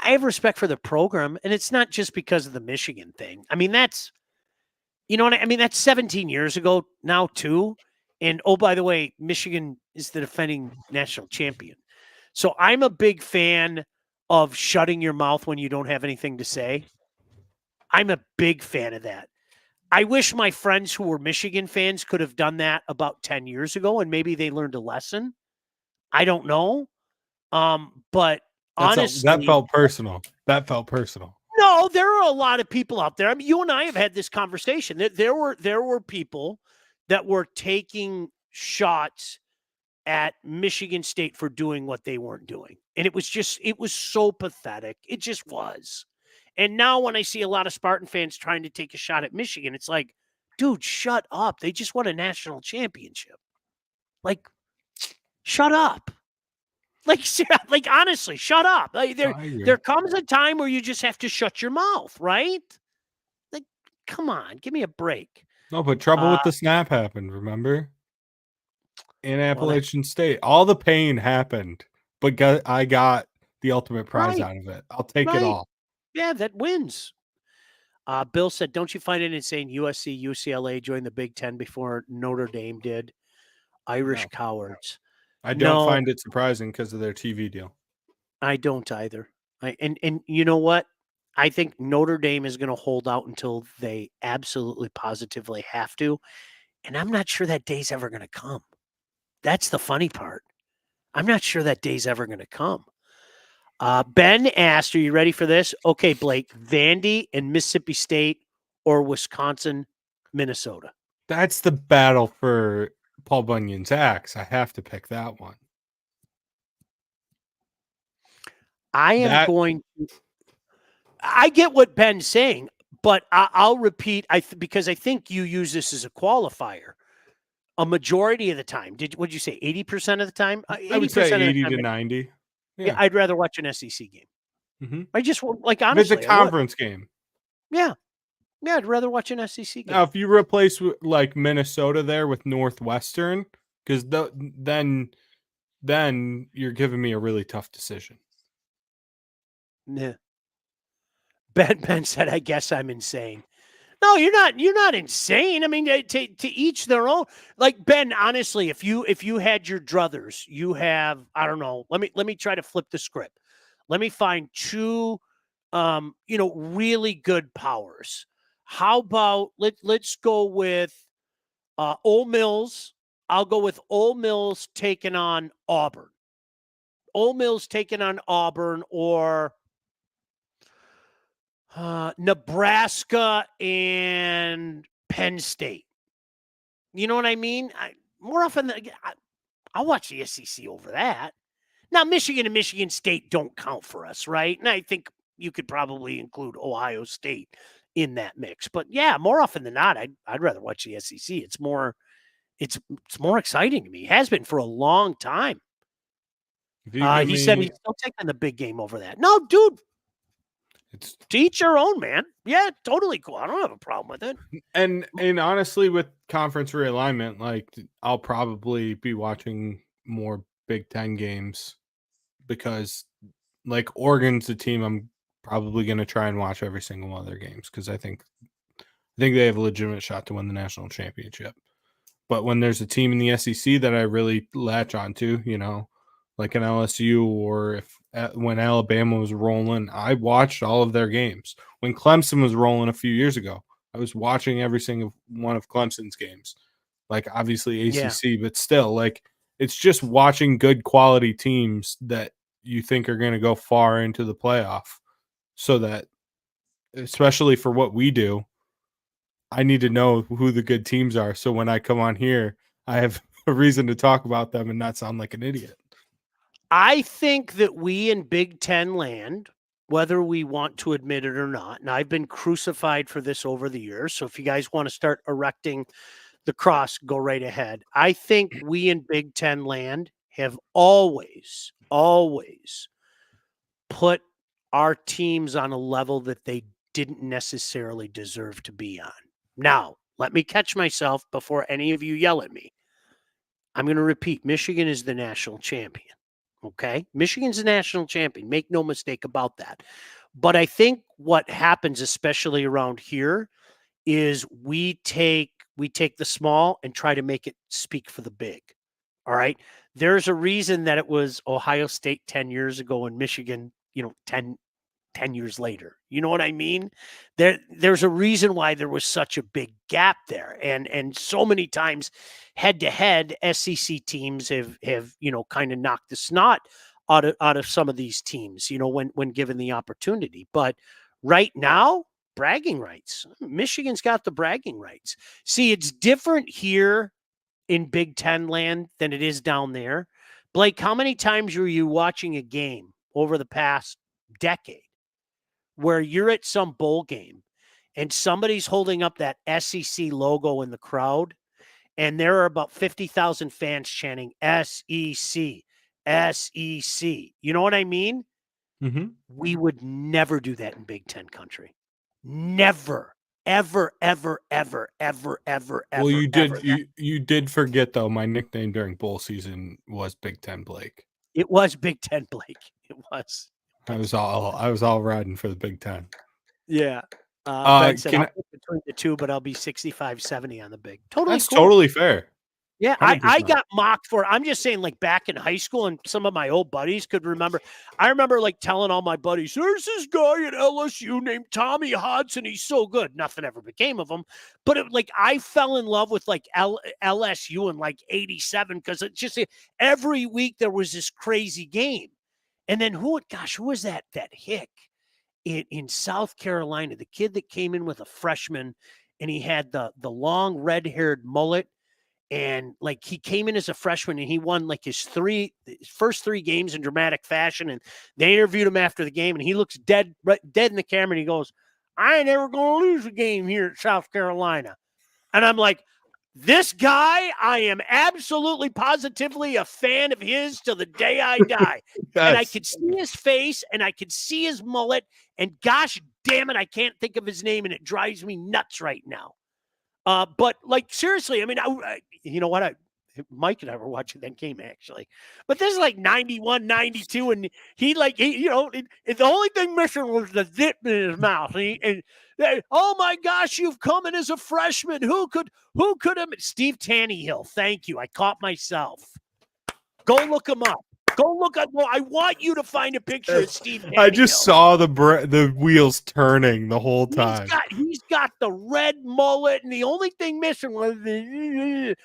I have respect for the program, and it's not just because of the Michigan thing. I mean, that's you know what I mean. That's 17 years ago now, too. And oh, by the way, Michigan is the defending national champion. So I'm a big fan of shutting your mouth when you don't have anything to say. I'm a big fan of that. I wish my friends who were Michigan fans could have done that about 10 years ago, and maybe they learned a lesson. I don't know. But That honestly, felt personal. That felt personal. no, there are a lot of people out there. I mean, you and I have had this conversation. There were people that were taking shots at Michigan State for doing what they weren't doing. And it was so pathetic. It just was. And now when I see a lot of Spartan fans trying to take a shot at Michigan, it's like, dude, shut up. They just won a national championship. Like, shut up. Like, like honestly, shut up. Like, I there agree. comes a time where you just have to shut your mouth, right? Like, come on, give me a break. No, but trouble Uh, with the snap happened, remember? In well, that Appalachian State. All the pain happened, but I got the ultimate prize right, out of it. I'll take it right. all. Yeah, that wins. Bill said, "Don't you find it insane? USC, UCLA joined the Big Ten before Notre Dame did. Irish No. cowards." I don't No, find it surprising because of their TV deal. I don't either. And you know what? I think Notre Dame is going to hold out until they absolutely positively have to, and I'm not sure that day's ever going to come. That's the funny part. I'm not sure that day's ever going to come. Ben asked, "Are you ready for this?" Okay, Blake, Vandy and Mississippi State or Wisconsin, Minnesota. That's the battle for Paul Bunyan's axe. I have to pick that one. I am That going. I get what Ben's saying, but I'll repeat. Because I think you use this as a qualifier. A majority of the time, would you say 80% of the time? I would eighty say percent of the 80 time, to 90. yeah, Yeah. I'd rather watch an SEC game. hmm I just like If it's a honestly, I would. conference game. Yeah, yeah, I'd rather watch an SEC game. Now, if you replace like Minnesota there with Northwestern, because then you're giving me a really tough decision. Yeah. Ben said, "I guess I'm insane." No, you're not insane. I mean, to each their own. Like Ben, honestly, if you had your druthers, you have, I don't know. Let me try to flip the script. Let me find two really good powers. How about let's go with Ole Mills. I'll go with Ole Mills taking on Auburn. Ole Mills taking on Auburn, or Nebraska and Penn State. You know what I mean? More often than I'll watch the SEC over that. Now, Michigan and Michigan State don't count for us, right? And I think you could probably include Ohio State in that mix. But yeah, more often than not, I'd rather watch the SEC. It's more exciting to me. It has been for a long time. If you give He said me, he's still taking the big game over that. No, dude, it's to each your own, man. Yeah, totally cool. I don't have a problem with it. and honestly, with conference realignment, like I'll probably be watching more Big Ten games because, like, Oregon's the team I'm probably going to try and watch every single one of their games because I think they have a legitimate shot to win the national championship. But when there's a team in the SEC that I really latch onto, like an LSU, or when Alabama was rolling, I watched all of their games. When Clemson was rolling a few years ago, I was watching every single one of Clemson's games. Like, obviously ACC, but still, like, it's just watching good quality teams that you think are going to go far into the playoff, so that, especially for what we do, I need to know who the good teams are. So when I come on here, I have a reason to talk about them and not sound like an idiot. I think that we in Big Ten land, whether we want to admit it or not, and I've been crucified for this over the years. So if you guys want to start erecting the cross, go right ahead. I think we in Big Ten land have always put our teams on a level that they didn't necessarily deserve to be on. Now, let me catch myself before any of you yell at me. I'm going to repeat, Michigan is the national champion. Okay? Michigan's the national champion. Make no mistake about that. But I think what happens, especially around here, is we take the small and try to make it speak for the big. All right? There's a reason that it was Ohio State 10 years ago and Michigan, 10 years later. You know what I mean? There's a reason why there was such a big gap there. And so many times head to head SEC teams have kind of knocked the snot out of some of these teams, when given the opportunity. But right now, bragging rights. Michigan's got the bragging rights. See, it's different here in Big Ten land than it is down there. Blake, how many times were you watching a game over the past decade where you're at some bowl game and somebody's holding up that SEC logo in the crowd and there are about 50,000 fans chanting SEC, SEC? You know what I mean? Mm-hmm. We would never do that in Big Ten country. Never, ever, ever, ever, ever, ever, Well, ever, you ever. did you did forget, though, my nickname during bowl season was Big Ten Blake. It was Big Ten, Blake. It was. I was all riding for the Big Ten. Yeah. Ben said, I'll Can pick between the two, but I'll be 65-70 on the big. Totally That's cool. totally fair. Yeah, I 100%. got mocked for, I'm just saying, like, back in high school, and some of my old buddies could remember. I remember, like, telling all my buddies, there's this guy at LSU named Tommy Hodson. He's so good. Nothing ever became of him. But, I fell in love with, like, LSU in, like, 87 because it just every week there was this crazy game. And then who was that hick in South Carolina? The kid that came in with a freshman, and he had the long red-haired mullet. And like he came in as a freshman and he won like his first three games in dramatic fashion. And they interviewed him after the game and he looks dead in the camera and he goes, I ain't ever going to lose a game here at South Carolina. And I'm like, this guy, I am absolutely positively a fan of his till the day I die. Yes. And I could see his face and I could see his mullet. And gosh damn it, I can't think of his name and it drives me nuts right now. But like seriously, I mean, you know what? Mike and I were watching that game actually, but this is like 91, 92, and the only thing missing was the dip in his mouth. Oh my gosh, you've come in as a freshman. Who could have? Steve Tannehill. Thank you. I caught myself. Go look him up. Go look at. Well, I want you to find a picture of Steve Tannehill. I just saw the wheels turning the whole time. He's got the red mullet, and the only thing missing was the.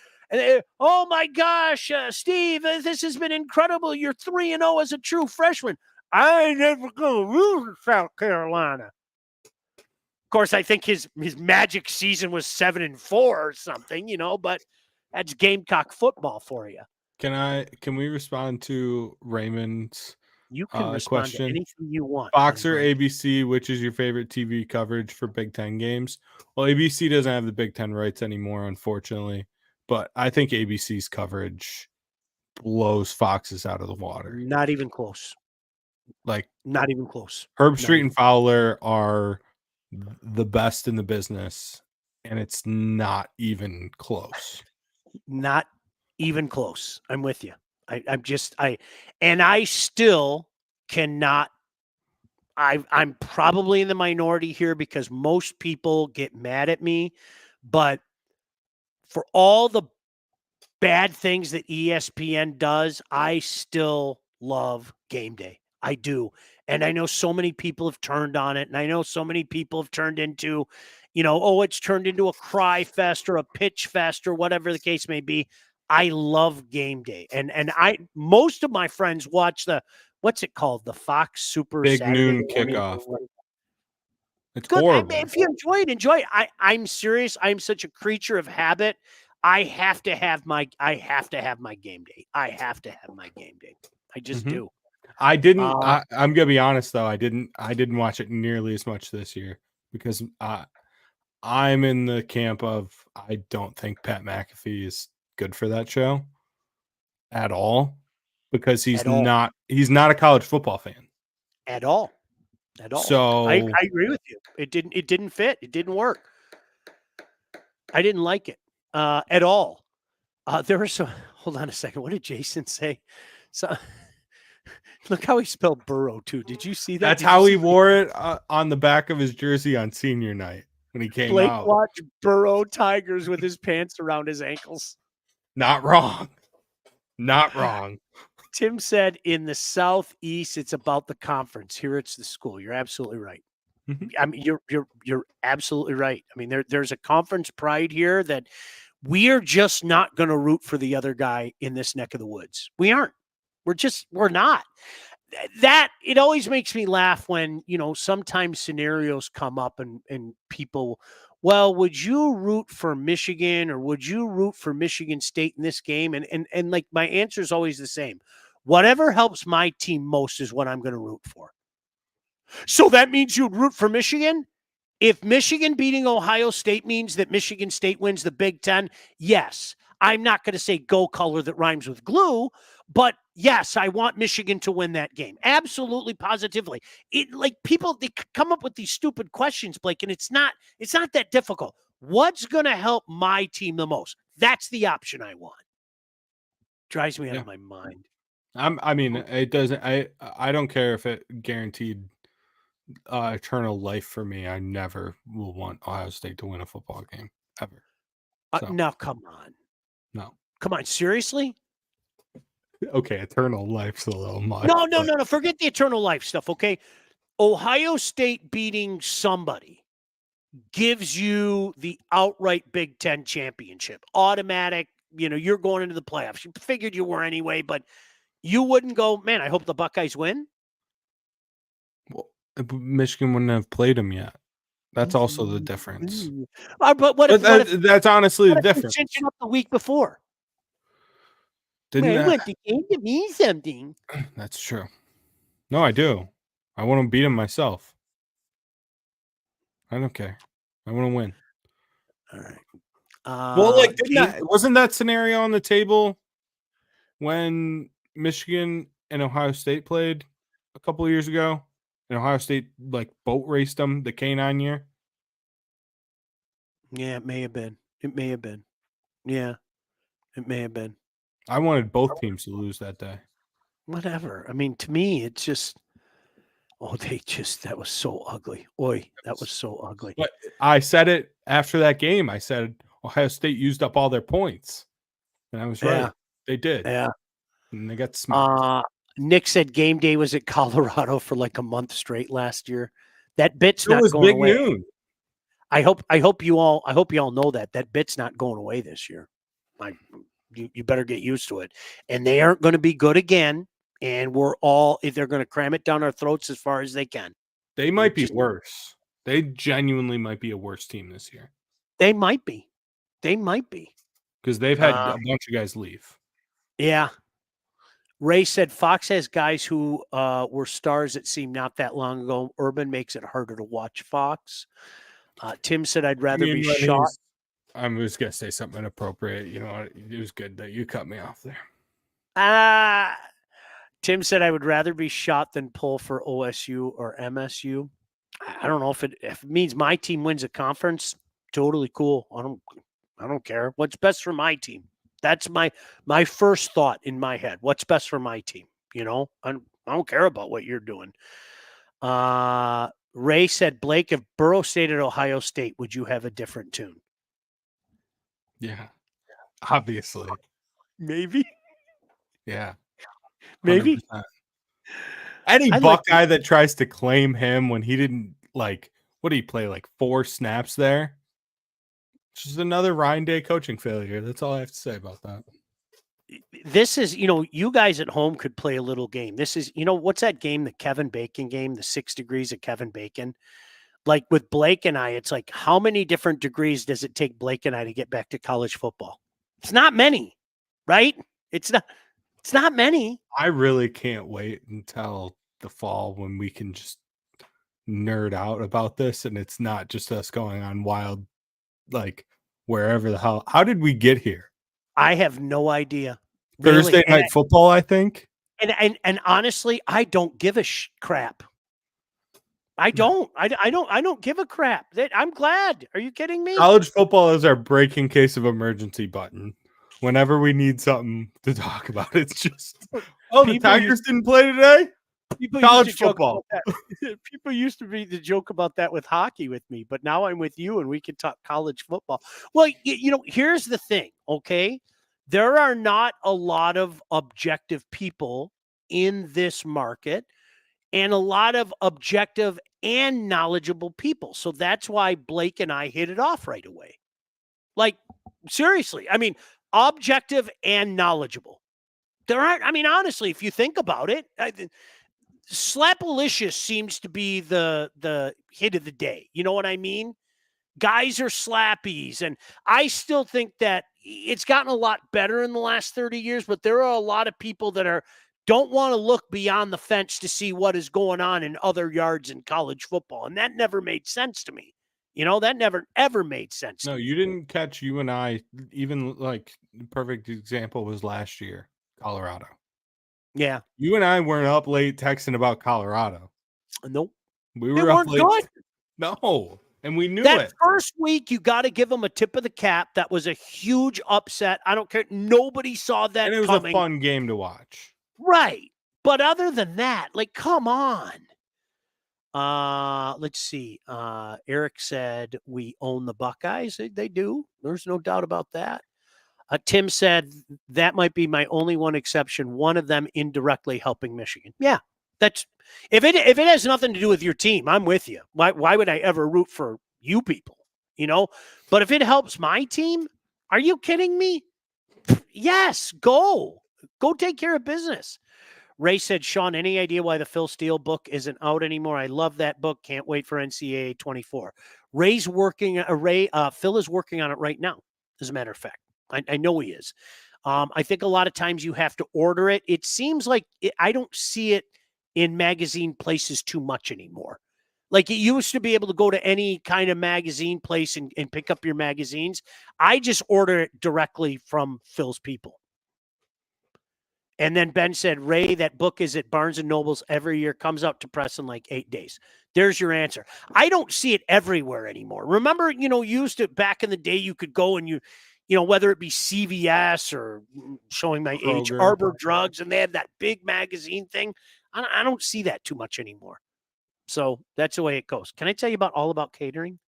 Oh my gosh, Steve, this has been incredible. You're 3-0 as a true freshman. I ain't never gonna lose in South Carolina. Of course, I think his magic season was 7-4 or something, but that's Gamecock football for you. Can we respond to Raymond's You can respond question? to anything you want. Fox or ABC, which is your favorite TV coverage for Big Ten games? Well, ABC doesn't have the Big Ten rights anymore, unfortunately. But I think ABC's coverage blows Fox's out of the water. Not even close. Not even close. Herb Street and Fowler are the best in the business, and it's not even close. Not even close. I'm with you. I still cannot. I'm probably in the minority here because most people get mad at me, but for all the bad things that ESPN does, I still love game day. I do. And I know so many people have turned on it. And I know so many people have turned into, it's turned into a cry fest or a pitch fest or whatever the case may be. I love game day. And most of my friends watch what's it called? The Fox Super Big Saturday noon morning kickoff. It's good. horrible. If you enjoy it. I'm serious. I'm such a creature of habit. I have to have my game day. I have to have my game day. I just do. I didn't. I'm gonna be honest though. I didn't watch it nearly as much this year because I'm in the camp of I don't think Pat McAfee is good for that show at all because he's not a college football fan at all. So I agree with you. It didn't fit. It didn't work. I didn't like it at all. There were some. Hold on a second. What did Jason say? So. Look how he spelled Burrow too. Did you see that? That's how he wore it on the back of his jersey on senior night when he came Blake out. Watch Burrow Tigers with his pants around his ankles. Not wrong. Not wrong. Tim said in the Southeast, it's about the conference. Here it's the school. You're absolutely right. Mm-hmm. I mean, you're absolutely right. I mean, there's a conference pride here that we are just not going to root for the other guy in this neck of the woods. We aren't. We're not. That it always makes me laugh when, sometimes scenarios come up and people, well, would you root for Michigan or would you root for Michigan State in this game? And like my answer is always the same. Whatever helps my team most is what I'm going to root for. So that means you'd root for Michigan? If Michigan beating Ohio State means that Michigan State wins the Big Ten, yes. I'm not going to say go color that rhymes with glue, but yes, I want Michigan to win that game. Absolutely, positively. People, they come up with these stupid questions, Blake, and it's not that difficult. What's going to help my team the most? That's the option I want. Drives me out of my mind. It doesn't. I don't care if it guaranteed eternal life for me. I never will want Ohio State to win a football game ever. Now, come on. No. Come on, seriously? Okay, eternal life's a little much. No. Forget the eternal life stuff, okay? Ohio State beating somebody gives you the outright Big Ten championship. Automatic, you're going into the playoffs. You figured you were anyway, but you wouldn't go, man, I hope the Buckeyes win. Well, Michigan wouldn't have played them yet. That's also the difference. But what if that's honestly the difference? Cinching up the week before. Didn't I want the game to mean something. That's true. No, I do. I want to beat him myself. I don't care. I want to win. All right. Wasn't that scenario on the table when Michigan and Ohio State played a couple of years ago? And Ohio State boat raced them the K-9 year. Yeah, it may have been. Yeah. It may have been. I wanted both teams to lose that day. Whatever. I mean, to me, it's just, that was so ugly. Oi, that was so ugly. But I said it after that game. I said Ohio State used up all their points. And I was Yeah. right. They did. Yeah. And they got smoked. Nick said game day was at Colorado for like a month straight last year. That bit's It not was going big away. noon. I hope you all know that bit's not going away this year. You better get used to it. And they aren't going to be good again. And they're going to cram it down our throats as far as they can. They might be worse. They genuinely might be a worse team this year. They might be. Because they've had a bunch of guys leave. Yeah. Ray said Fox has guys who were stars that seemed not that long ago. Urban makes it harder to watch Fox. Tim said I'd rather be shot. I was going to say something inappropriate. You know, it was good that you cut me off there. Tim said I would rather be shot than pull for OSU or MSU. I don't know if it means my team wins a conference. Totally cool. I don't care. What's best for my team? That's my first thought in my head. What's best for my team? You know, I don't care about what you're doing. Ray said, Blake, if Burrow stayed at Ohio State, would you have a different tune? Yeah, obviously. Maybe. Yeah. 100%. Maybe. Any Buckeye that tries to claim him when he didn't, what did he play, 4 snaps there? Just another Ryan Day coaching failure. That's all I have to say about that. This is, you guys at home could play a little game. This is, what's that game, the Kevin Bacon game, the 6 degrees of Kevin Bacon? Like with Blake and I, it's like, how many different degrees does it take Blake and I to get back to college football? It's not many, right? It's not many. I really can't wait until the fall when we can just nerd out about this and it's not just us going on wild, wherever the hell. How did we get here? I have no idea. Thursday night football, I think. And honestly, I don't give a crap. I don't. I don't give a crap. I'm glad. Are you kidding me? College football is our breaking case of emergency button. Whenever we need something to talk about, it's just, the Tigers didn't play today? College football. People used to be the joke about that with hockey with me, but now I'm with you and we can talk college football. Well, here's the thing, okay? There are not a lot of objective people in this market and a lot of objective and knowledgeable people. So that's why Blake and I hit it off right away. Seriously, I mean, objective and knowledgeable. There aren't, honestly, if you think about it, Slapalicious seems to be the hit of the day. You know what I mean? Guys are slappies. And I still think that it's gotten a lot better in the last 30 years, but there are a lot of people that don't want to look beyond the fence to see what is going on in other yards in college football. And that never made sense to me. That never, ever made sense. No, you didn't catch you and I, even the perfect example was last year, Colorado. Yeah. You and I weren't up late texting about Colorado. Nope. We were up late. Good. No. And we knew that first week, you got to give them a tip of the cap. That was a huge upset. I don't care. Nobody saw that. And it was a fun game to watch. Right. But other than that, come on. Let's see. Eric said we own the Buckeyes. They do. There's no doubt about that. Tim said that might be my only one exception. One of them indirectly helping Michigan. Yeah, that's if it has nothing to do with your team, I'm with you. Why would I ever root for you people? But if it helps my team, are you kidding me? Yes, go take care of business. Ray said, Sean, any idea why the Phil Steele book isn't out anymore? I love that book. Can't wait for NCAA 24. Phil is working on it right now, as a matter of fact. I know he is. I think a lot of times you have to order it. It seems like I don't see it in magazine places too much anymore. Like it used to be able to go to any kind of magazine place and pick up your magazines. I just order it directly from Phil's people. And then Ben said, Ray, that book is at Barnes & Noble's every year, comes out to press in 8 days. There's your answer. I don't see it everywhere anymore. Remember, used to back in the day, you could go and whether it be CVS or showing my age, Kroger. Arbor Drugs, and they have that big magazine thing. I don't see that too much anymore. So that's the way it goes. Can I tell you all about catering?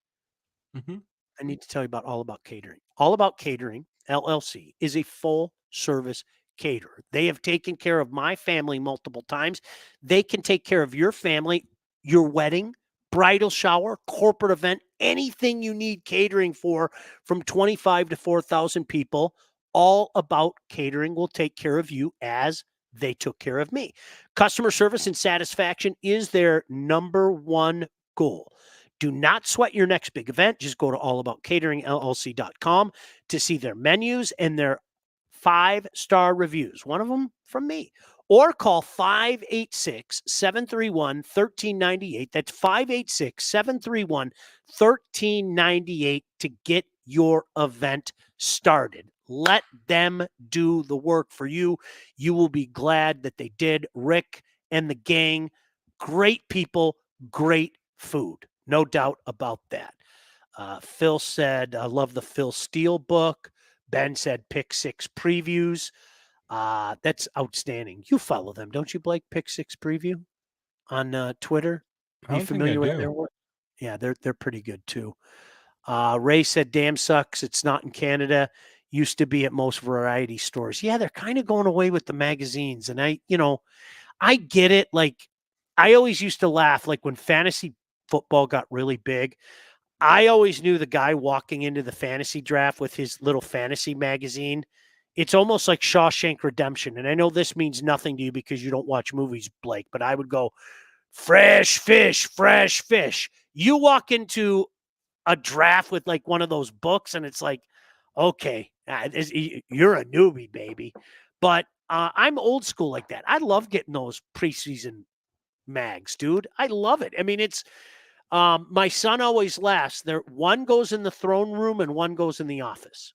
Mhm. I need to tell you about All About Catering. All About Catering, LLC, is a full service caterer. They have taken care of my family multiple times. They can take care of your family, your wedding, bridal shower, corporate event, anything you need catering for from 25 to 4,000 people. All About Catering will take care of you as they took care of me. Customer service and satisfaction is their number one goal. Do not sweat your next big event. Just go to allaboutcateringllc.com to see their menus and their 5-star reviews. One of them from me. Or call 586-731-1398. That's 586-731-1398 to get your event started. Let them do the work for you. You will be glad that they did. Rick and the gang, great people, great food. No doubt about that. Phil said, I love the Phil Steele book. Ben said, Pick Six Previews. That's outstanding. You follow them, don't you, Blake? Pick Six Preview on Twitter. I Are you don't think I familiar with do. their work? Yeah, they're pretty good too. Ray said, damn sucks. It's not in Canada. Used to be at most variety stores. Yeah, they're kind of going away with the magazines. And I get it. Like, I always used to laugh, like when fantasy football got really big. I always knew the guy walking into the fantasy draft with his little fantasy magazine. It's almost like Shawshank Redemption. And I know this means nothing to you because you don't watch movies, Blake, but I would go, fresh fish, fresh fish. You walk into a draft with like one of those books, and it's like, okay, you're a newbie, baby. But I'm old school like that. I love getting those preseason mags, dude. I love it. I mean, it's my son always laughs. There, one goes in the throne room and one goes in the office.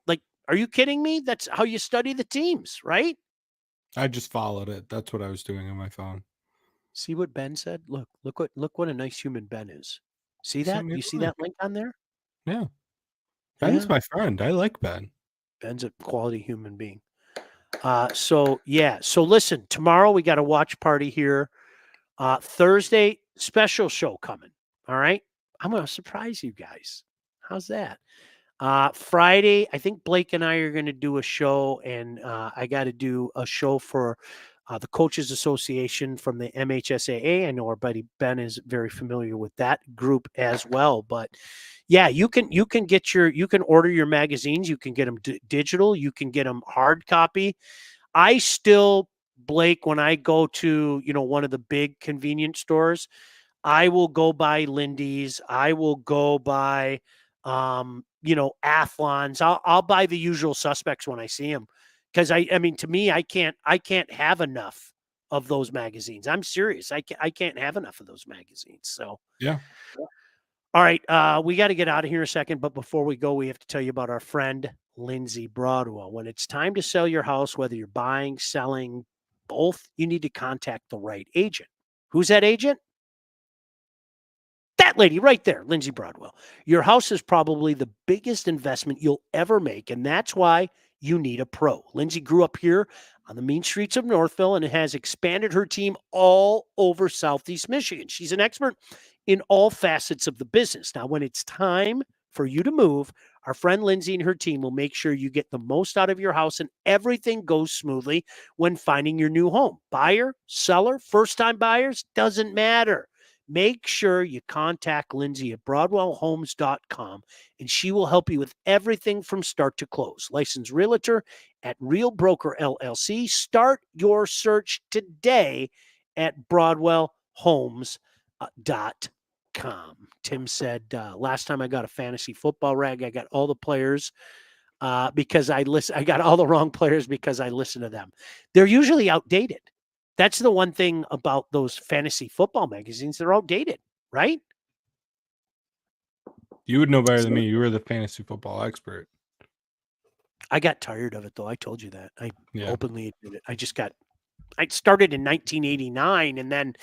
Like, are you kidding me? That's how you study the teams, right? I just followed it. That's what I was doing on my phone. See what Ben said? Look what a nice human Ben is. See He that? sent me You the see link. that link on there? Yeah. Ben's Yeah. my friend. I like Ben. Ben's a quality human being. So listen, tomorrow we got a watch party here. Thursday, special show coming. All right. I'm going to surprise you guys. How's that? Friday, I think Blake and I are going to do a show, and I got to do a show for the Coaches Association from the MHSAA. I know our buddy Ben is very familiar with that group as well. But yeah, you can order your magazines. You can get them digital. You can get them hard copy. I still, Blake, when I go to one of the big convenience stores, I will go by Lindy's. I will go by, Athlon's. I'll buy the usual suspects when I see them, because I mean, to me, I can't have enough of those magazines. I'm serious. I can't have enough of those magazines. So Yeah. all right, we got to get out of here in a second, but before we go, we have to tell you about our friend Lindsay Broadwell. When it's time to sell your house, whether you're buying, selling, both, you need to contact the right agent. Who's that agent? That lady right there, Lindsay Broadwell. Your house is probably the biggest investment you'll ever make, and that's why you need a pro. Lindsay grew up here on the mean streets of Northville and has expanded her team all over Southeast Michigan. She's an expert in all facets of the business. Now, when it's time for you to move, our friend Lindsay and her team will make sure you get the most out of your house and everything goes smoothly when finding your new home. Buyer, seller, first-time buyers, doesn't matter. Make sure you contact Lindsay at BroadwellHomes.com, and she will help you with everything from start to close. Licensed realtor at Real Broker LLC. Start your search today at BroadwellHomes.com. Tim said, last time I got a fantasy football rag, I got all the players because I got all the wrong players because I listen to them. They're usually outdated. That's the one thing about those fantasy football magazines. They're outdated, right? You would know better than me. You were the fantasy football expert. I got tired of it, though. I told you that. I Yeah. openly admit it. I just got I started in 1989, and then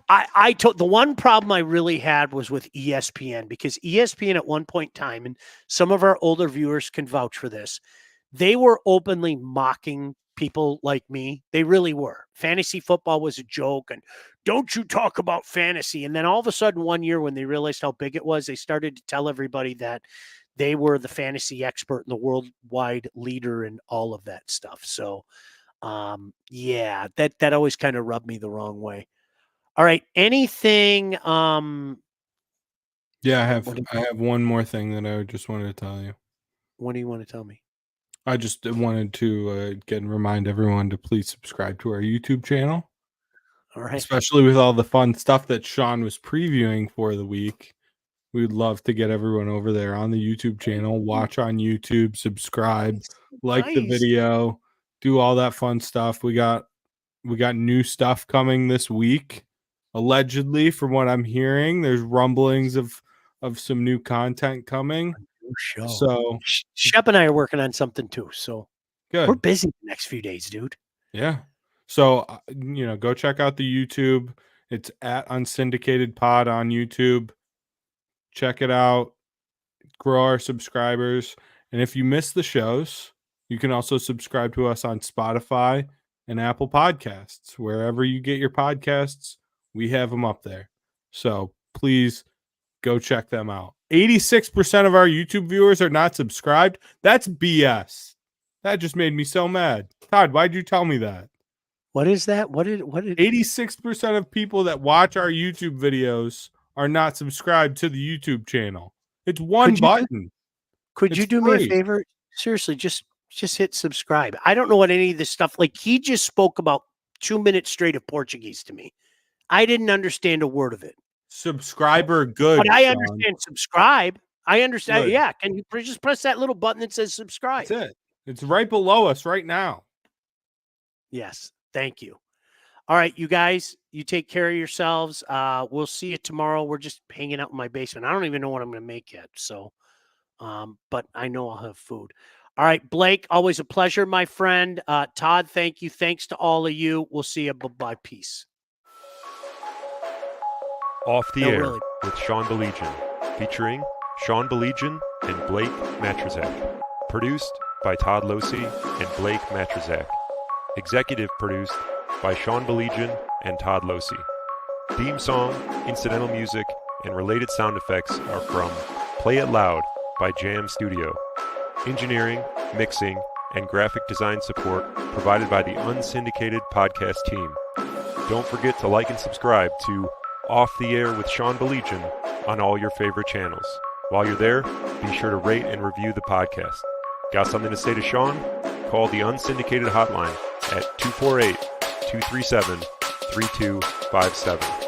I told the one problem I really had was with ESPN, because ESPN at one point in time, and some of our older viewers can vouch for this, they were openly mocking people like me. They really were. Fantasy football was a joke, and don't you talk about fantasy. And then all of a sudden, one year when they realized how big it was, they started to tell everybody that they were the fantasy expert and the worldwide leader and all of that stuff. So yeah, that always kind of rubbed me the wrong way. All right, anything Yeah, what I have one more thing that I just wanted to tell you. do you want to tell me? I just wanted to remind everyone to please subscribe to our YouTube channel, All right. especially with all the fun stuff that Sean was previewing for the week. We'd love to get everyone over there on the YouTube channel, watch on YouTube, subscribe, like the Nice. video, do all that fun stuff. We got new stuff coming this week. Allegedly, from what I'm hearing, there's rumblings of some new content coming. Show. So Shep and I are working on something too. So we're good. busy the next few days, dude. Yeah. So go check out the YouTube. It's at Unsyndicated Pod on YouTube. Check it out. Grow our subscribers. And if you miss the shows, you can also subscribe to us on Spotify and Apple Podcasts. Wherever you get your podcasts, we have them up there. So please go check them out. 86% of our YouTube viewers are not subscribed. That's BS. That just made me so mad. Todd, why'd you tell me that? What is that? What did 86% of people that watch our YouTube videos are not subscribed to the YouTube channel. It's one button. Could you do me a favor? Seriously, just hit subscribe. I don't know what any of this stuff, like he just spoke about 2 minutes straight of Portuguese to me. I didn't understand a word of it. Subscriber good. But I Sean. understand subscribe. I understand. Good. Yeah. Can you just press that little button that says subscribe? That's it. It's right below us right now. Yes. Thank you. All right, you guys, you take care of yourselves. We'll see you tomorrow. We're just hanging out in my basement. I don't even know what I'm going to make yet. So, but I know I'll have food. All right, Blake, always a pleasure, my friend. Todd, thank you. Thanks to all of you. We'll see you. Bye-bye. Peace. Off the Air with Sean Belegian, featuring Sean Belegian and Blake Matrazak. Produced by Todd Losey and Blake Matrazak. Executive produced by Sean Belegian and Todd Losey. Theme song, incidental music, and related sound effects are from Play It Loud by Jam Studio. Engineering, mixing, and graphic design support provided by the Unsyndicated Podcast team. Don't forget to like and subscribe to Off the Air with Sean Belegian on all your favorite channels. While you're there, be sure to rate and review the podcast. Got something to say to Sean? Call the Unsyndicated hotline at 248-237-3257.